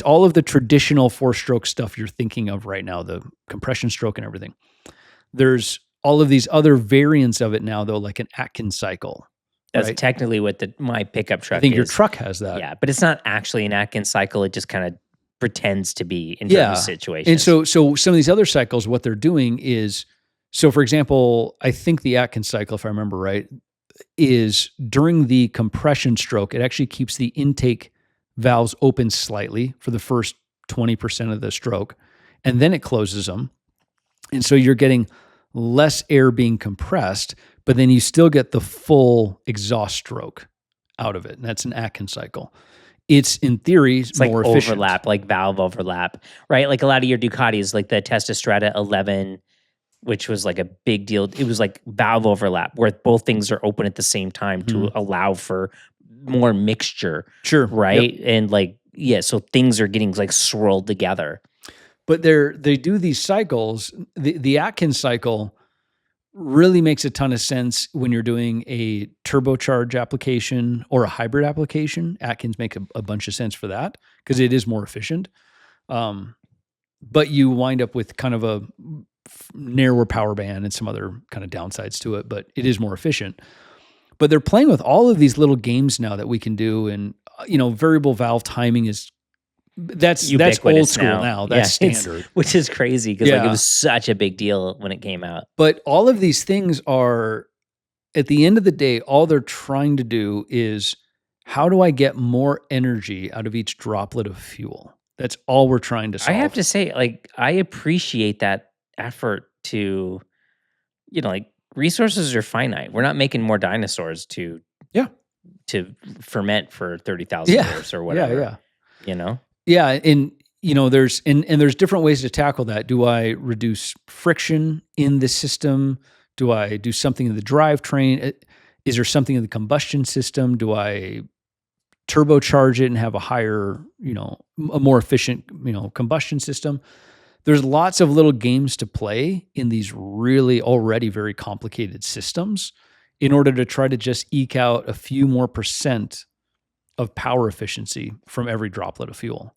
all of the traditional four-stroke stuff you're thinking of right now, the compression stroke and everything. There's all of these other variants of it now, though, like an Atkinson cycle. That's technically what my pickup truck is. I think your truck has that. Yeah, but it's not actually an Atkinson cycle. It just kind of pretends to be in certain situations. And so some of these other cycles, what they're doing is, so for example, I think the Atkinson cycle, if I remember right, is during the compression stroke, it actually keeps the intake valves open slightly for the first 20% of the stroke, and then it closes them. And so you're getting less air being compressed, but then you still get the full exhaust stroke out of it. And that's an Atkinson cycle. It's in theory more like efficient. Overlap, like valve overlap, right? Like a lot of your Ducatis, like the Testastrada 11, which was like a big deal. It was like valve overlap where both things are open at the same time to allow for more mixture. Sure. Right. Yep. And so things are getting like swirled together. But they do these cycles. The Atkinson cycle really makes a ton of sense when you're doing a turbocharge application or a hybrid application. Atkins make a bunch of sense for that because it is more efficient. But you wind up with kind of a narrower power band and some other kind of downsides to it, but it is more efficient. But they're playing with all of these little games now that we can do, and variable valve timing that's old school now. That's standard, which is crazy because it was such a big deal when it came out. But all of these things are, at the end of the day, all they're trying to do is, how do I get more energy out of each droplet of fuel? That's all we're trying to solve. I have to say, like, I appreciate that effort to, resources are finite. We're not making more dinosaurs to ferment for 30,000 years or whatever. Yeah, and there's different ways to tackle that. Do I reduce friction in the system? Do I do something in the drivetrain? Is there something in the combustion system? Do I turbocharge it and have a higher, a more efficient, combustion system? there's lots of little games to play in these really already very complicated systems in order to try to just eke out a few more % of power efficiency from every droplet of fuel.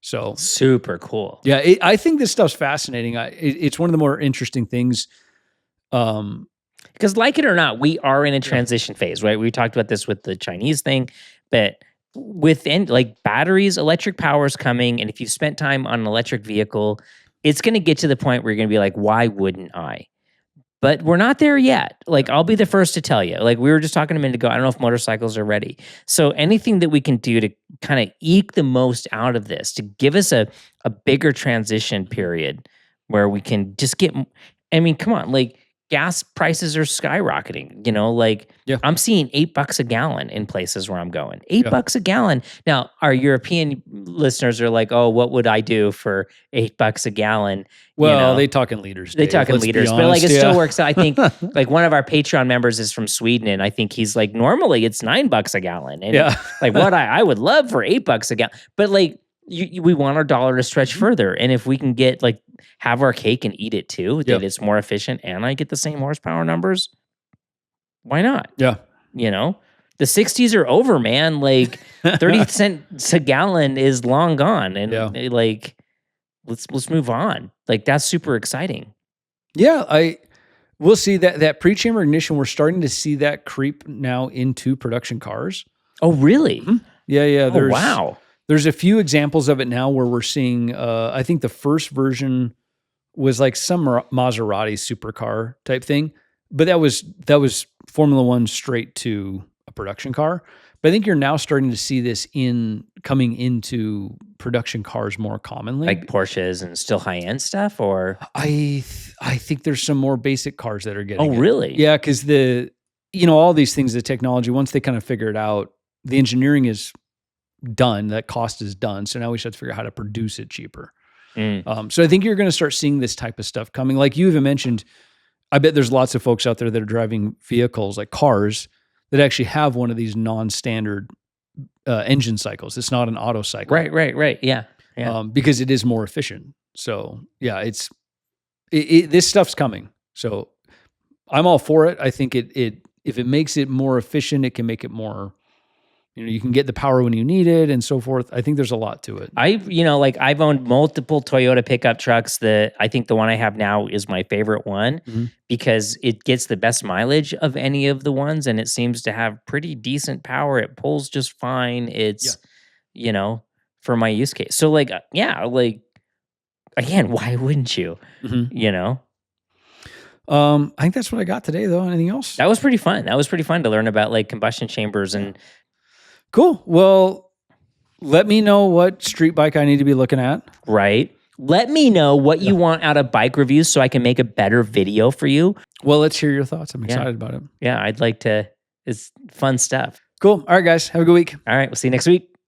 So super cool. Yeah, I think this stuff's fascinating. It's one of the more interesting things. Because like it or not, we are in a transition phase, right? We talked about this with the Chinese thing, but within like batteries, electric power is coming. And if you've spent time on an electric vehicle, it's going to get to the point where you're going to be like, why wouldn't I? But we're not there yet. Like, I'll be the first to tell you. Like, we were just talking a minute ago, I don't know if motorcycles are ready. So anything that we can do to kind of eke the most out of this, to give us a bigger transition period where we can just get, I mean, come on, like, gas prices are skyrocketing, you know, like I'm seeing $8 a gallon in places where I'm going. $8 a gallon. Now, our European listeners are like, oh, what would I do for $8 a gallon? Well, you know, they talk in liters. They talk in liters, but like it still works out. I think like one of our Patreon members is from Sweden, and I think he's like, normally it's $9 a gallon. And like what I would love for $8 a gallon. But like we want our dollar to stretch further. And if we can get like have our cake and eat it too, that it's more efficient and I get the same horsepower numbers, why not? Yeah. You know, the 60s are over, man. Like 30 cents a gallon is long gone. And like, let's move on. Like that's super exciting. Yeah. We'll see that pre-chamber ignition. We're starting to see that creep now into production cars. Oh, really? Mm-hmm. Yeah. Oh, wow. There's a few examples of it now where we're seeing, I think the first version was like some Maserati supercar type thing, but that was Formula One straight to a production car. But I think you're now starting to see this coming into production cars more commonly, like Porsches and still high end stuff. Or I think there's some more basic cars that are getting. Oh, really? Yeah, because all these things, the technology, once they kind of figure it out, the engineering is done. That cost is done. So now we should have to figure out how to produce it cheaper. So I think you're going to start seeing this type of stuff coming. Like you even mentioned, I bet there's lots of folks out there that are driving vehicles like cars that actually have one of these non-standard engine cycles. It's not an auto cycle. Right. Yeah. Because it is more efficient. So yeah, this stuff's coming. So I'm all for it. I think if it makes it more efficient, it can make it more, you can get the power when you need it and so forth. I think there's a lot to it. I've owned multiple Toyota pickup trucks. I think the one I have now is my favorite one because it gets the best mileage of any of the ones, and it seems to have pretty decent power. It pulls just fine. It's, for my use case. So again, why wouldn't you, I think that's what I got today though. Anything else? That was pretty fun. To learn about like combustion chambers and cool. Well, let me know what street bike I need to be looking at. Right. Let me know what you want out of bike reviews so I can make a better video for you. Well, let's hear your thoughts. I'm excited about it. Yeah, I'd like to. It's fun stuff. Cool. All right, guys. Have a good week. All right. We'll see you next week.